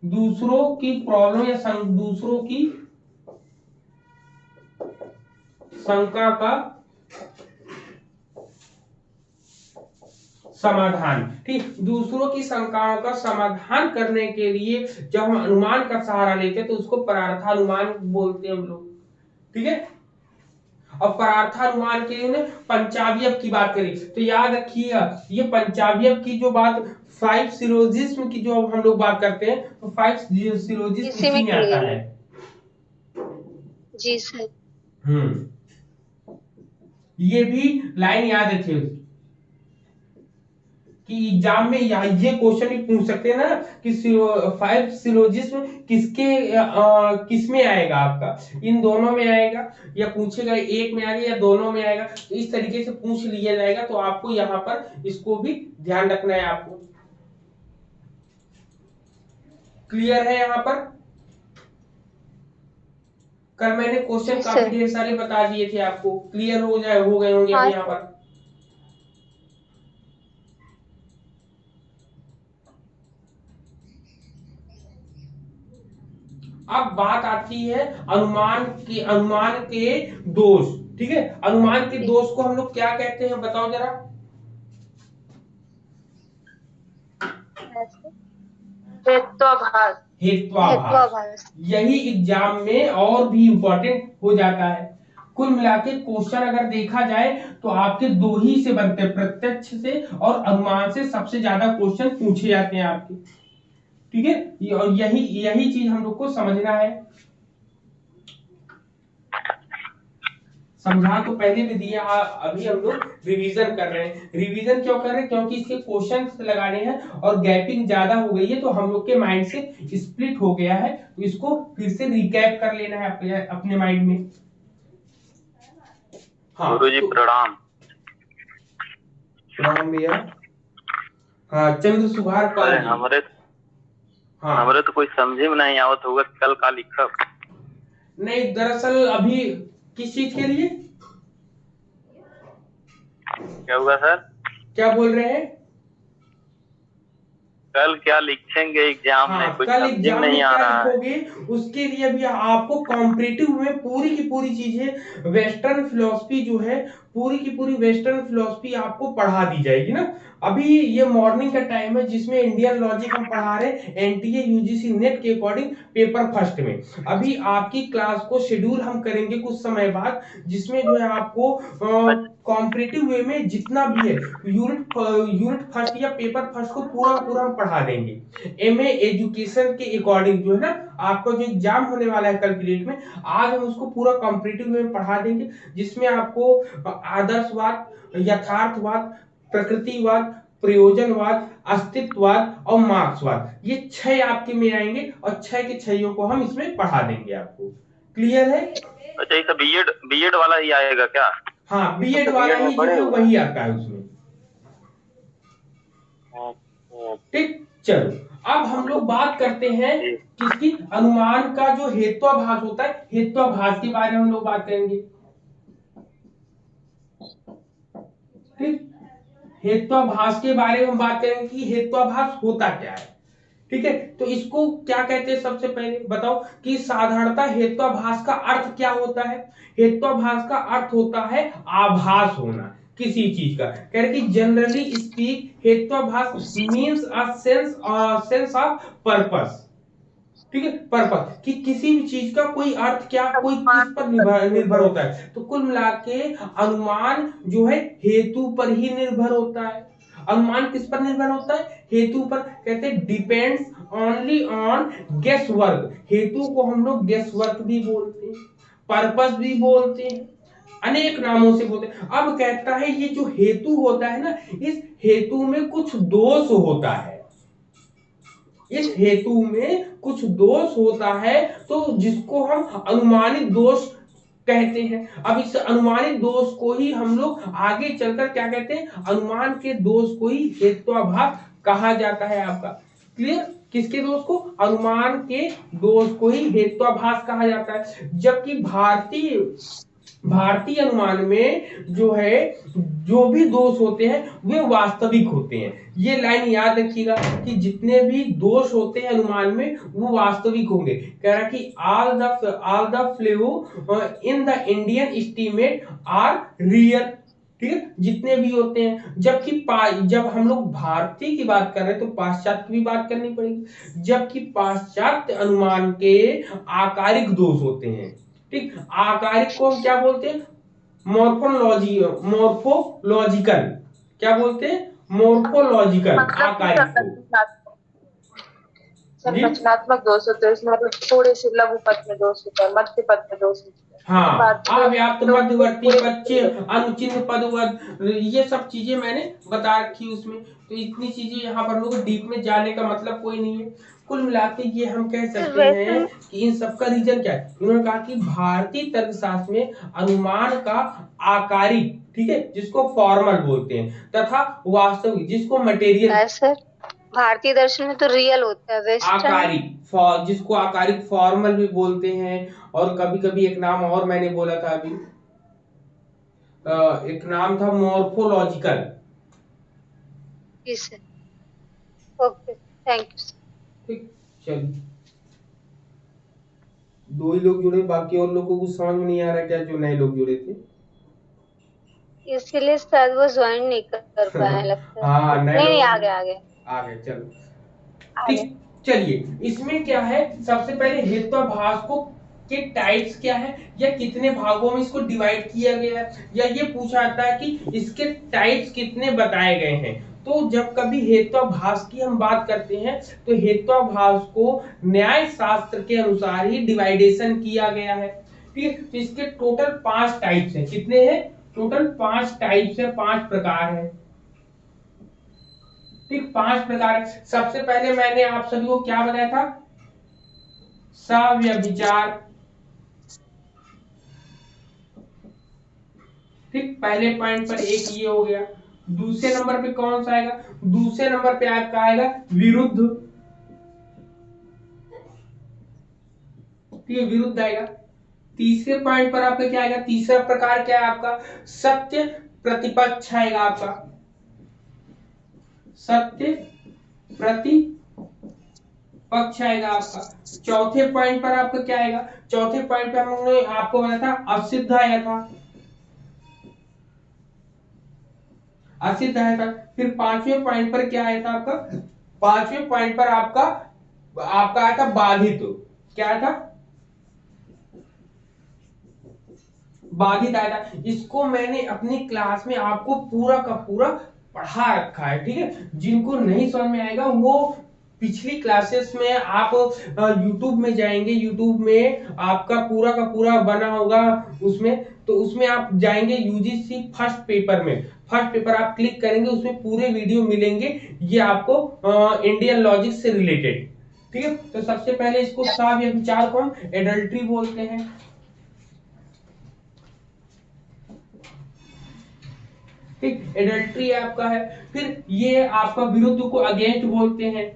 दूसरों की प्रॉब्लम या दूसरों की शंका का समाधान। ठीक, दूसरों की शंकाओं का समाधान करने के लिए जब हम अनुमान का सहारा लेते हैं तो उसको परार्थानुमान बोलते हैं हम लोग। ठीक है, और परार्थानुमान के लिए पंचावयव की बात करी तो याद रखिएगा, ये पंचावयव की जो बात, 5 सिलोजिज्म की जो हम लोग बात करते हैं, तो 5 सिलोजिज्म इसी में आता है। जी सर। ये भी लाइन याद रखिए कि एग्जाम में ये क्वेश्चन भी पूछ सकते हैं ना कि 5 सिलोजिज्म किसमें आएगा आपका, इन दोनों में आएगा या पूछेगा एक में आएगा या दोनों में आएगा, तो इस तरीके से पूछ लिया जाएगा। तो आपको यहाँ पर इसको भी ध्यान रखना है आपको। क्लियर है यहाँ पर? कल मैंने क्वेश्चन काफी ढेर सारे बता दिए थे आपको, क्लियर हो गए होंगे यहाँ पर। अब बात आती है अनुमान के दोष। ठीक है, अनुमान के दोष को हम लोग क्या कहते हैं बताओ जरा। हेत्वाभास। यही एग्जाम में और भी इंपॉर्टेंट हो जाता है। कुल मिला के क्वेश्चन अगर देखा जाए तो आपके दो ही से बनते हैं, प्रत्यक्ष से और अनुमान से सबसे ज्यादा क्वेश्चन पूछे जाते हैं आपके। ठीक है, और यही चीज हम लोग को समझना है। समझा तो पहले भी दिया, अभी हम लोग रिवीजन कर रहे हैं। रिवीजन क्यों कर रहे हैं? क्योंकि इसके क्वेश्चंस लगाने हैं और गैपिंग ज्यादा हो गई है, तो हम लोग के माइंड से स्प्लिट हो गया है, तो इसको फिर से रिकैप कर लेना है अपने माइंड में। हाँ गुरुजी प्रणाम। प्रणाम भैया। हाँ चंद्र सुभार पाल। हमारे तो कोई समझे में नहीं आवत होगा कल का लिखा। नहीं, दरअसल अभी किस चीज के लिए? क्या हुआ सर? क्या बोल रहे हैं? कल क्या लिखेंगे एग्जाम में? कुछ समझ नहीं आ रहा है। उसके लिए भी आपको कॉम्पिटिटिव में पूरी की पूरी चीजें, वेस्टर्न फिलॉसफी जो है, पूरी की पूरी वेस्टर्न फिलॉसफी आपको पढ़ा दी जाएगी ना। अभी ये मॉर्निंग का टाइम है जिसमें इंडियन लॉजिक हम पढ़ा रहे हैं एनटीए यूजीसी नेट के अकॉर्डिंग पेपर फर्स्ट में। अभी आपकी क्लास को शेड्यूल हम करेंगे कुछ समय बाद, जिसमें जो है आपको कॉम्पिटिटिव वे में जितना भी है यूनिट फर्स्ट या पेपर फर्स्ट को पूरा पूरा हम पढ़ा देंगे। एमए एजुकेशन के अकॉर्डिंग जो है ना आपका जो एग्जाम होने वाला है कल की डेट में, आज हम उसको पूरा कॉम्पिटिटिव वे में पढ़ा देंगे, जिसमें आपको आदर्शवाद, यथार्थवाद, प्रकृतिवाद, प्रयोजनवाद, अस्तित्ववाद और मार्क्सवाद, ये 6 आपके में आएंगे और 6 के 6 को हम इसमें पढ़ा देंगे आपको। क्लियर है? अच्छा, ये बीएड वाला ही आएगा क्या? हाँ, बीएड वाला ही जो है वही आता है उसमें। ठीक, चलो अब हम लोग बात करते हैं किसकी, अनुमान का जो हेत्वाभास होता है, हेत्वाभास के बारे में हम लोग बात करेंगे। ठीक, हेत्वाभास के बारे में हम बात करेंगे कि हेत्वाभास होता क्या है। ठीक है, तो इसको क्या कहते हैं, सबसे पहले बताओ कि साधारणतः हेत्वाभास का अर्थ क्या होता है। हेत्वाभास का अर्थ होता है आभास होना किसी चीज का। कह रहे कि जनरली स्पीक हेत्वाभास means a sense of purpose. ठीक है, पर्पस कि किसी भी चीज का कोई अर्थ क्या, कोई किस पर निर्भर होता है। तो कुल मिला के अनुमान जो है हेतु पर ही निर्भर होता है। अनुमान किस पर निर्भर होता है, हेतु पर। कहते हैं depends only on guess work. हेतु को हम लोग गेस वर्क भी बोलते हैं, पर्पस भी बोलते हैं, अनेक नामों से बोलते हैं। अब कहता है ये जो हेतु होता है ना, इस हेतु में कुछ दोष होता है, इस हेतु में कुछ दोष होता है, तो जिसको हम अनुमानित दोष कहते हैं। अब इस अनुमानित दोष को ही हम लोग आगे चलकर क्या कहते हैं, अनुमान के दोष को ही हेत्वाभास कहा जाता है आपका। क्लियर? किसके दोष को, अनुमान के दोष को ही हेत्वाभास कहा जाता है। जबकि भारतीय अनुमान में जो है जो भी दोष होते हैं वे वास्तविक होते हैं। ये लाइन याद रखिएगा कि जितने भी दोष होते हैं अनुमान में वो वास्तविक होंगे। कह रहा कि all the flaw in the Indian estimate are real। ठीक है, जितने भी होते हैं। जबकि जब हम लोग भारतीय की बात कर रहे हैं तो पाश्चात्य की भी बात करनी पड़ेगी। जबकि पाश्चात्य अनुमान के आकारिक दोष होते हैं। ठीक, आकारिक को हम क्या बोलते हैं, मोर्फोलॉजिकल। क्या बोलते हैं, मोर्फोलॉजिकल आकारिक को। संरचनात्मक दोष होते हैं इसमें, मतलब थोड़े से लघु पद में दोष होता है, मध्य पद में दोष होता है। हाँ, अव्याप्त, मध्यवर्ती, बच्चे, अनुचिन्ह पदवद, ये सब चीजें मैंने बता रखी उसमें। तो इतनी चीजें यहाँ पर लोग डीप में जाने का मतलब कोई नहीं है। कुल मिलाकर ये हम कह सकते हैं कि इन सबका रीजन क्या है। उन्होंने कहा कि भारतीय तर्कशास्त्र में अनुमान का आकारिक, ठीक है, जिसको फॉर्मल बोलते हैं, तथा वास्तविक जिसको मटेरियल। भारतीय दर्शन में तो रियल होता है, आकारिक जिसको आकारिक फॉर्मल भी बोलते हैं। और कभी कभी एक नाम और मैंने बोला था अभी, एक नाम था मोर्फोलॉजिकल। Okay, thank you. ठीक, चलिए, 2 ही लोग जुड़े, बाकी और लोगों को समझ में नहीं आ रहा क्या, जो नए लोग जुड़े थे इसके लिए शायद वो ज्वाइन नहीं कर पाए लगता है। हाँ, नहीं, आ गए। चलो ठीक, चलिए इसमें क्या है, सबसे पहले हेत्वाभास को के टाइप्स क्या है, या कितने भागों में इसको डिवाइड किया गया है, या ये पूछा जाता है कि इसके टाइप्स कितने बताए गए हैं। तो जब कभी हेत्वाभास की हम बात करते हैं तो हेत्वाभास को न्याय शास्त्र के अनुसार ही डिवाइडेशन किया गया है। ठीक है, तो इसके टोटल 5 टाइप्स हैं। कितने हैं, टोटल 5 टाइप्स है, 5 प्रकार है। ठीक, 5 प्रकार। सबसे पहले मैंने आप सभी को क्या बताया था, सव्यभिचार। ठीक, पहले पॉइंट पर एक ये हो गया। दूसरे नंबर पे कौन सा आएगा, दूसरे नंबर पे आपका आएगा विरुद्ध। ठीक है, विरुद्ध आएगा। तीसरे पॉइंट पर आपका क्या आएगा, तीसरा प्रकार क्या है आपका, सत्य प्रतिपक्ष आएगा आपका, सत्य प्रतिपक्ष आएगा आपका। चौथे पॉइंट पर आपका क्या आएगा, चौथे पॉइंट पर हमने आपको बताया था असिद्ध आया था, असिद्ध आया था। फिर 5वें पॉइंट पर क्या आया था आपका, 5वें पॉइंट पर आपका आया था बाधित। क्या था, बाधित आया था, इसको मैंने अपनी क्लास में आपको पूरा का पूरा पढ़ा रखा है, ठीक है। जिनको नहीं समझ में आएगा वो पिछली क्लासेस में आप YouTube में जाएंगे, YouTube में आपका पूरा का पूरा बना होगा उसमें, तो उसमें आप जाएंगे यूजीसी फर्स्ट पेपर में, फर्स्ट पेपर आप क्लिक करेंगे, उसमें पूरे वीडियो मिलेंगे ये आपको इंडियन लॉजिक से रिलेटेड, ठीक है। तो सबसे पहले इसको साव या विचार को हम एडल्ट्री बोलते हैं, ठीक, एडल्ट्री आपका है। फिर ये आपका विरुद्ध को अगेंस्ट बोलते हैं,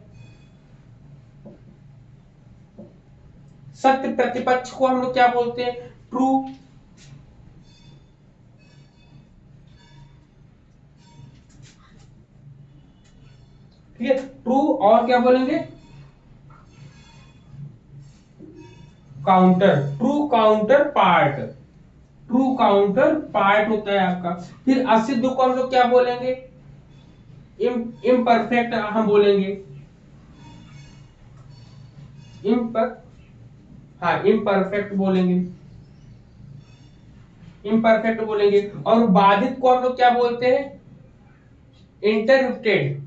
सत्य प्रतिपक्ष को हम लोग क्या बोलते हैं, ट्रू, ठीक है, ट्रू। और क्या बोलेंगे, counter, true counter part, true counter part होता है आपका। फिर असिद्ध को हम लोग क्या बोलेंगे, इम्परफेक्ट हम बोलेंगे, इम्परफेक्ट बोलेंगे, इम्परफेक्ट बोलेंगे। और बाधित को हम लोग क्या बोलते हैं, इंटरप्टेड,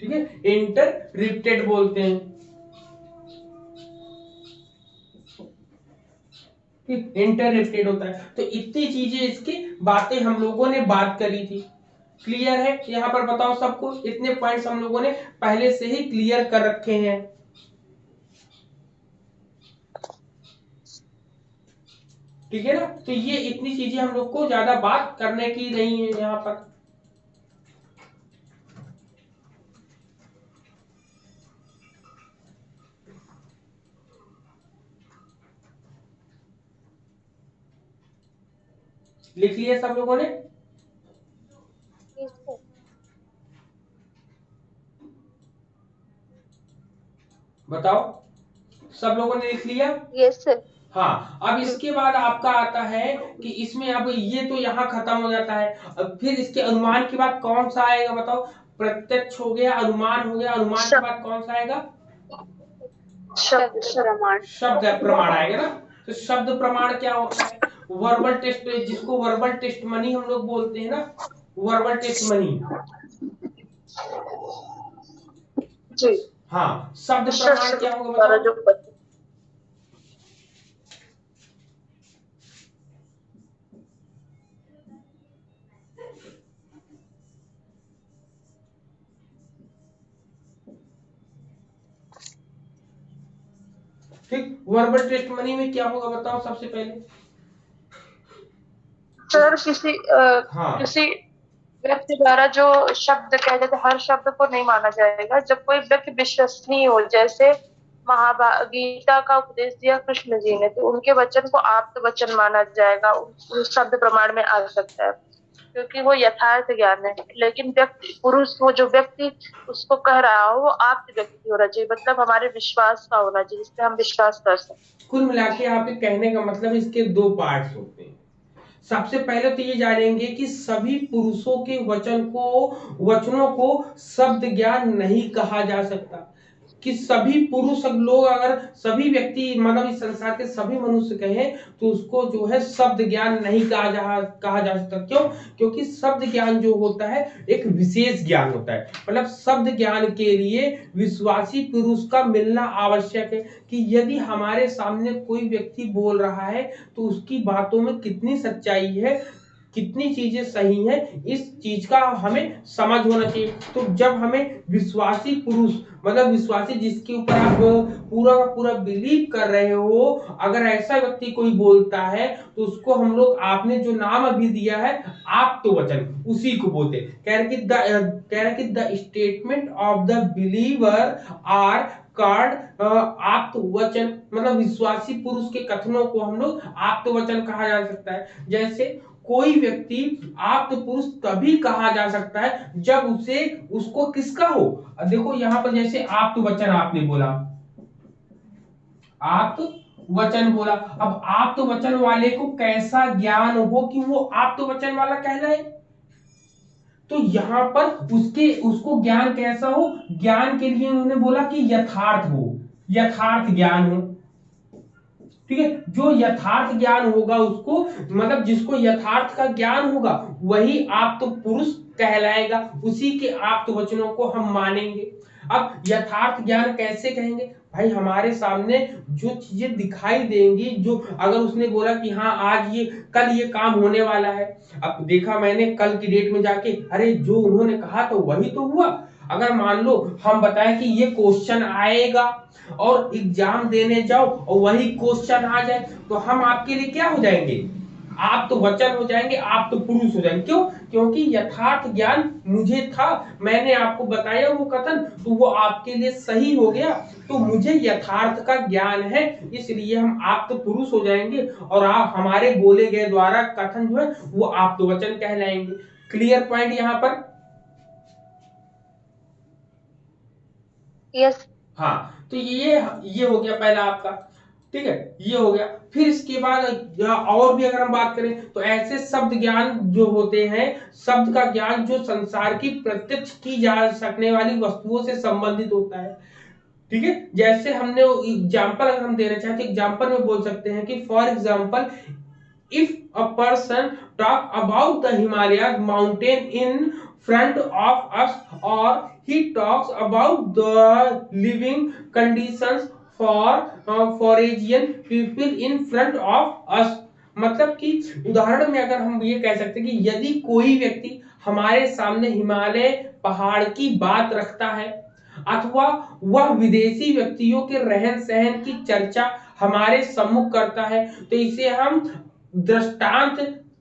ठीक है, इंटरप्टेड बोलते हैं, इंटरप्टेड होता है। तो इतनी चीजें इसकी बातें हम लोगों ने बात करी थी, क्लियर है यहाँ पर बताओ सबको, इतने पॉइंट्स हम लोगों ने पहले से ही क्लियर कर रखे हैं, ठीक है ना। तो ये इतनी चीजें हम लोग को ज्यादा बात करने की नहीं है यहाँ पर। लिख लिया सब लोगों ने, बताओ सब लोगों ने लिख लिया? Yes sir. हाँ, अब इसके बाद आपका आता है कि इसमें अब ये तो यहाँ खत्म हो जाता है, अब फिर इसके अनुमान के बाद कौन सा आएगा बताओ, प्रत्यक्ष हो गया, अनुमान हो गया, अनुमान के बाद कौन सा आएगा, शब्द प्रमाण, शब्द प्रमाण आएगा ना। तो शब्द प्रमाण क्या होता है, वर्बल टेस्ट, जिसको वर्बल टेस्ट मनी हम लोग बोलते हैं ना, वर्बल टेस्ट मनी जी। हाँ, शब्द प्रमाण क्या होगा बताओ, ठीक, वर्बल टेस्ट मनी में क्या होगा बताओ सबसे पहले सर। किसी व्यक्ति द्वारा जो शब्द कहे जाते, हर शब्द को नहीं माना जाएगा। जब कोई व्यक्ति विश्वसनीय हो, जैसे गीता का उपदेश दिया कृष्ण जी ने, तो उनके वचन को आप्त वचन माना जाएगा, उस शब्द प्रमाण में आ सकता है, क्योंकि वो यथार्थ ज्ञान है। लेकिन व्यक्ति पुरुष, वो जो व्यक्ति उसको कह रहा हो, वो आप्त व्यक्ति होना चाहिए, मतलब हमारे विश्वास का होना चाहिए, जिसपे हम विश्वास कर सकते। कुल मिला के आपके कहने का मतलब इसके दो पार्ट्स होते हैं। सबसे पहले तो ये जानेंगे कि सभी पुरुषों के वचनों को शब्द ज्ञान नहीं कहा जा सकता, कि सभी पुरुष लोग, अगर सभी व्यक्ति मतलब इस संसार के सभी मनुष्य कहें तो उसको जो है शब्द ज्ञान नहीं कहा जा सकता। क्यों? क्योंकि शब्द ज्ञान जो होता है एक विशेष ज्ञान होता है, मतलब शब्द ज्ञान के लिए विश्वासी पुरुष का मिलना आवश्यक है, कि यदि हमारे सामने कोई व्यक्ति बोल रहा है तो उसकी बातों में कितनी सच्चाई है, कितनी चीजें सही हैं, इस चीज का हमें समझ होना चाहिए। तो जब हमें विश्वासी पुरुष, मतलब विश्वासी जिसके ऊपर आप पूरा का पूरा बिलीव कर रहे हो, अगर ऐसा व्यक्ति कोई बोलता है तो उसको हम लोग, आपने जो नाम अभी दिया है आप्त वचन, उसी को बोलते हैं। कह रहे कि the statement of the believer are called आप्त वचन, मतलब विश्वासी पुरुष के कथनों को हम लोग आप्त वचन कहा जा सकता है। जैसे कोई व्यक्ति आप्त पुरुष तभी कहा जा सकता है जब उसको किसका हो, देखो यहां पर जैसे आप्त वचन आपने बोला, आप्त वचन बोला, अब आप्त वचन वाले को कैसा ज्ञान हो कि वो आप्त वचन वाला कहलाए, तो यहां पर उसको ज्ञान कैसा हो, ज्ञान के लिए उन्होंने बोला कि यथार्थ हो, यथार्थ ज्ञान हो, ठीक है, जो यथार्थ ज्ञान होगा उसको, मतलब जिसको यथार्थ का ज्ञान होगा वही आप्त पुरुष कहलाएगा, उसी के आप्त वचनों को हम मानेंगे। अब यथार्थ ज्ञान कैसे कहेंगे भाई, हमारे सामने जो चीजें दिखाई देंगी, जो अगर उसने बोला कि हाँ आज ये कल ये काम होने वाला है, अब देखा मैंने कल की डेट में जाके, अरे जो उन्होंने कहा तो वही तो हुआ। अगर मान लो हम बताएं कि ये क्वेश्चन आएगा और एग्जाम देने जाओ और वही क्वेश्चन आ जाए, तो हम आपके लिए क्या हो जाएंगे, आप तो वचन हो जाएंगे, आप तो पुरुष हो जाएंगे। क्यों? क्योंकि यथार्थ ज्ञान मुझे था, मैंने आपको बताया वो कथन, तो वो आपके लिए सही हो गया, तो मुझे यथार्थ का ज्ञान है, इसलिए हम आप तो पुरुष हो जाएंगे और आप हमारे बोले गए द्वारा कथन जो है वो आप तो वचन कहलाएंगे। क्लियर पॉइंट यहाँ पर? यस। हाँ, तो ये हो गया पहला आपका, ठीक है, ये हो गया। फिर इसके बाद और भी अगर हम बात करें तो ऐसे शब्द ज्ञान जो होते हैं, शब्द का ज्ञान जो संसार की प्रत्यक्ष की जा सकने वाली वस्तुओं से संबंधित होता है, ठीक है। जैसे हमने एग्जाम्पल अगर हम देना चाहें तो एग्जाम्पल में बोल सकते हैं कि for example, if a person talk about the Himalayas mountain in front of us, or he talks about the living conditions for foreign people in front of us, मतलब कि उदाहरण में अगर हम ये कह सकते हैं कि यदि कोई व्यक्ति हमारे सामने हिमालय पहाड़ की बात रखता है, अथवा वह विदेशी व्यक्तियों के रहन सहन की चर्चा हमारे सम्मुख करता है, तो इसे हम दृष्टांत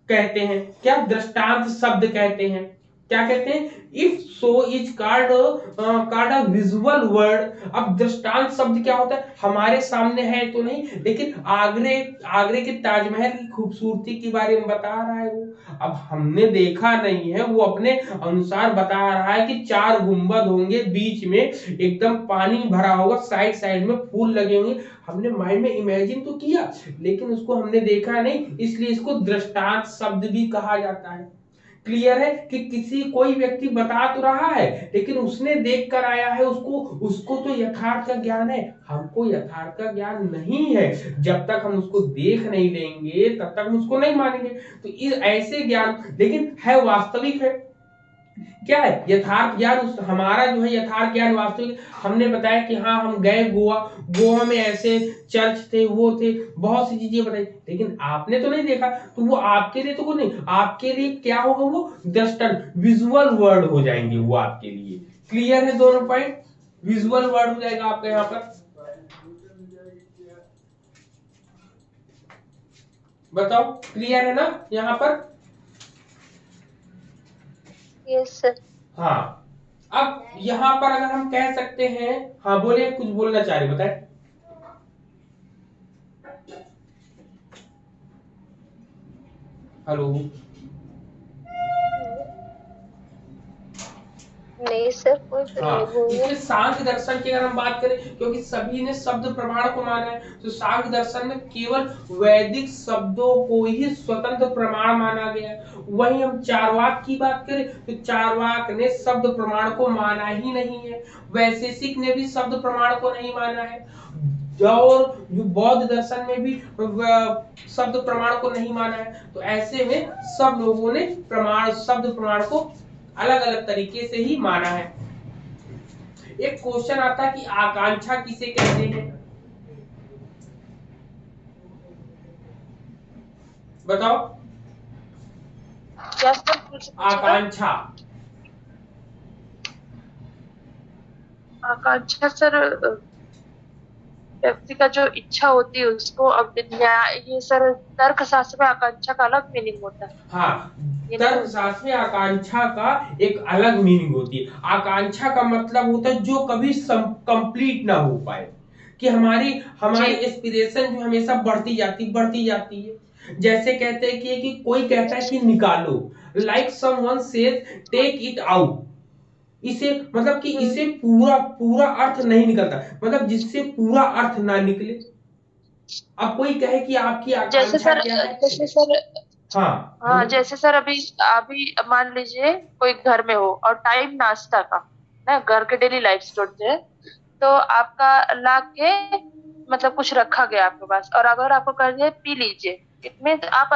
कहते हैं। क्या दृष्टांत शब्द कहते हैं? क्या कहते हैं? If so is called a visual word. अब दृष्टांत शब्द क्या होता है, हमारे सामने है तो नहीं, लेकिन आगरे के ताजमहल की खूबसूरती के बारे में बता रहा है वो, अब हमने देखा नहीं है, वो अपने अनुसार बता रहा है कि 4 गुंबद होंगे, बीच में एकदम पानी भरा होगा, साइड साइड में फूल लगे होंगे, हमने माइंड में इमेजिन तो किया लेकिन उसको हमने देखा नहीं, इसलिए इसको दृष्टांत शब्द भी कहा जाता है। क्लियर है कि कोई व्यक्ति बता तो रहा है लेकिन उसने देख कर आया है, उसको तो यथार्थ का ज्ञान है, हमको यथार्थ का ज्ञान नहीं है। जब तक हम उसको देख नहीं लेंगे तब तक हम उसको नहीं मानेंगे। तो ऐसे ज्ञान लेकिन है वास्तविक है, क्या है यथार्थ ज्ञान, हमारा जो है यथार्थ ज्ञान वास्तविक। हमने बताया कि हाँ हम गए गोवा में ऐसे चर्च थे, वो थे, बहुत सी चीजें बताई, लेकिन आपने तो नहीं देखा, तो वो आपके लिए तो कुछ नहीं, आपके लिए क्या होगा, वो दृष्टांत विजुअल वर्ड हो जाएंगे वो आपके लिए। क्लियर है दोनों पॉइंट? विजुअल वर्ड हो जाएगा आपका यहाँ पर। बताओ क्लियर है ना यहाँ पर? Yes sir. हाँ, अब यहाँ पर अगर हम कह सकते हैं, हाँ बोले, कुछ बोलना चाह रहे, बताए। हेलो? नहीं सर, कोई इसमें सांख्य दर्शन की अगर हम बात करें, क्योंकि सभी ने शब्द प्रमाण को माना है, तो सांख्य दर्शन में केवल वैदिक शब्दों को ही स्वतंत्र प्रमाण माना गया। वहीं हम चार्वाक की बात करें तो चार्वाक ने शब्द प्रमाण को माना ही नहीं है, वैशेषिक ने भी शब्द प्रमाण को नहीं माना है, और जो बौद्ध दर्शन में भी शब्द प्रमाण को नहीं माना है। तो ऐसे में सब लोगों ने शब्द प्रमाण को अलग अलग तरीके से ही माना है। एक क्वेश्चन आता है कि आकांक्षा किसे कहते हैं, बताओ। क्या सर? आकांक्षा, आकांक्षा सर व्यक्ति का जो इच्छा होती है उसको, अब ये सर तर्क शास्त्र में आकांक्षा का अलग मीनिंग होता है। हाँ, तर्क शास्त्र में आकांक्षा का एक अलग मीनिंग होती है। आकांक्षा का मतलब होता है जो कभी कंप्लीट ना हो पाए, कि हमारी एस्पिरेशन जो हमेशा बढ़ती जाती है। जैसे कहते हैं कि कोई कहता है कि निकालो, like someone says take it out, इसे मतलब कि इसे पूरा अर्थ नहीं निकलता, मतलब जिससे पूरा अर्थ ना निकले। अब कोई कहे कि आपकी आकांक्षा क्या है, जैसे सर हाँ जैसे सर अभी मान लीजिए कोई घर में हो और टाइम नाश्ता का ना, घर के डेली लाइफ से, तो आपका ला के मतलब कुछ रखा गया आपके पास, और अगर आपको कह दिया पी लीजिए, इट मीन आप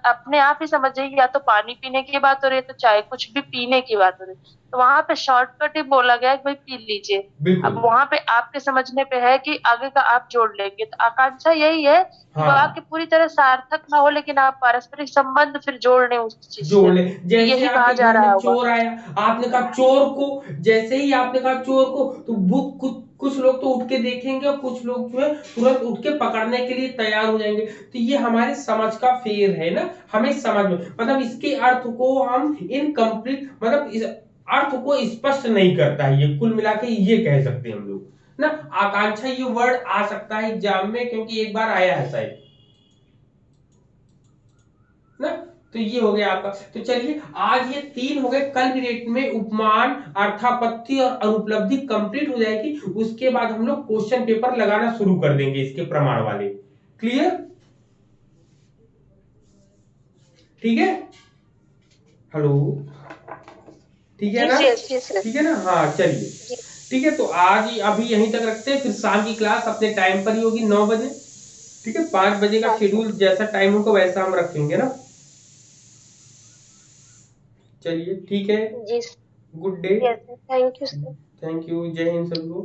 अपने आप ही समझ जाइए या तो पानी पीने की बात हो रही है, तो चाहे कुछ भी पीने की बात हो रही है, तो वहां पे शॉर्टकट ही बोला गया है कि भाई पी लीजिए। बिल्कुल। अब वहां पे आपके समझने पे है कि आगे का आप जोड़ लेंगे, तो आकांक्षा यही है कि हाँ, वाक्य पूरी तरह सार्थक ना हो, लेकिन आप पारस्परिक संबंध फिर जोड़ लें उस चीज जोड़ से, ले। जैसे यही कहा आपके जा घर रहा में होगा। चोर आया, आपने कहा चोर को, जैसे ही आपने कहा चोर को, तो कुछ लोग तो उठ के देखेंगे और कुछ लोग जो है तुरंत उठ के पकड़ने के लिए तैयार हो जाएंगे। तो ये हमारे समझ का फेर है ना, हमें समझ में मतलब इसके अर्थ को हम इनकम्प्लीट मतलब इस अर्थ को स्पष्ट नहीं करता है, ये कुल मिला के ये कह सकते हैं हम लोग ना। आकांक्षा ये वर्ड आ सकता है एग्जाम में, क्योंकि एक बार आया है शायद ना। तो ये हो गया आपका। तो चलिए आज ये 3 हो गए। कल की डेट में उपमान, अर्थापत्ति और अनुपलब्धि कंप्लीट हो जाएगी। उसके बाद हम लोग क्वेश्चन पेपर लगाना शुरू कर देंगे इसके प्रमाण वाले। क्लियर? ठीक है। हेलो, ठीक है ना? ठीक है ना? हाँ चलिए ठीक है। तो आज अभी यहीं तक रखते हैं, फिर शाम की क्लास अपने टाइम पर ही होगी 9 बजे। ठीक है, 5 बजे का शेड्यूल जैसा टाइम होगा वैसा हम रखेंगे ना। चलिए ठीक है। जी good day. Yes thank you sir. Thank you. जय हिंद सबको।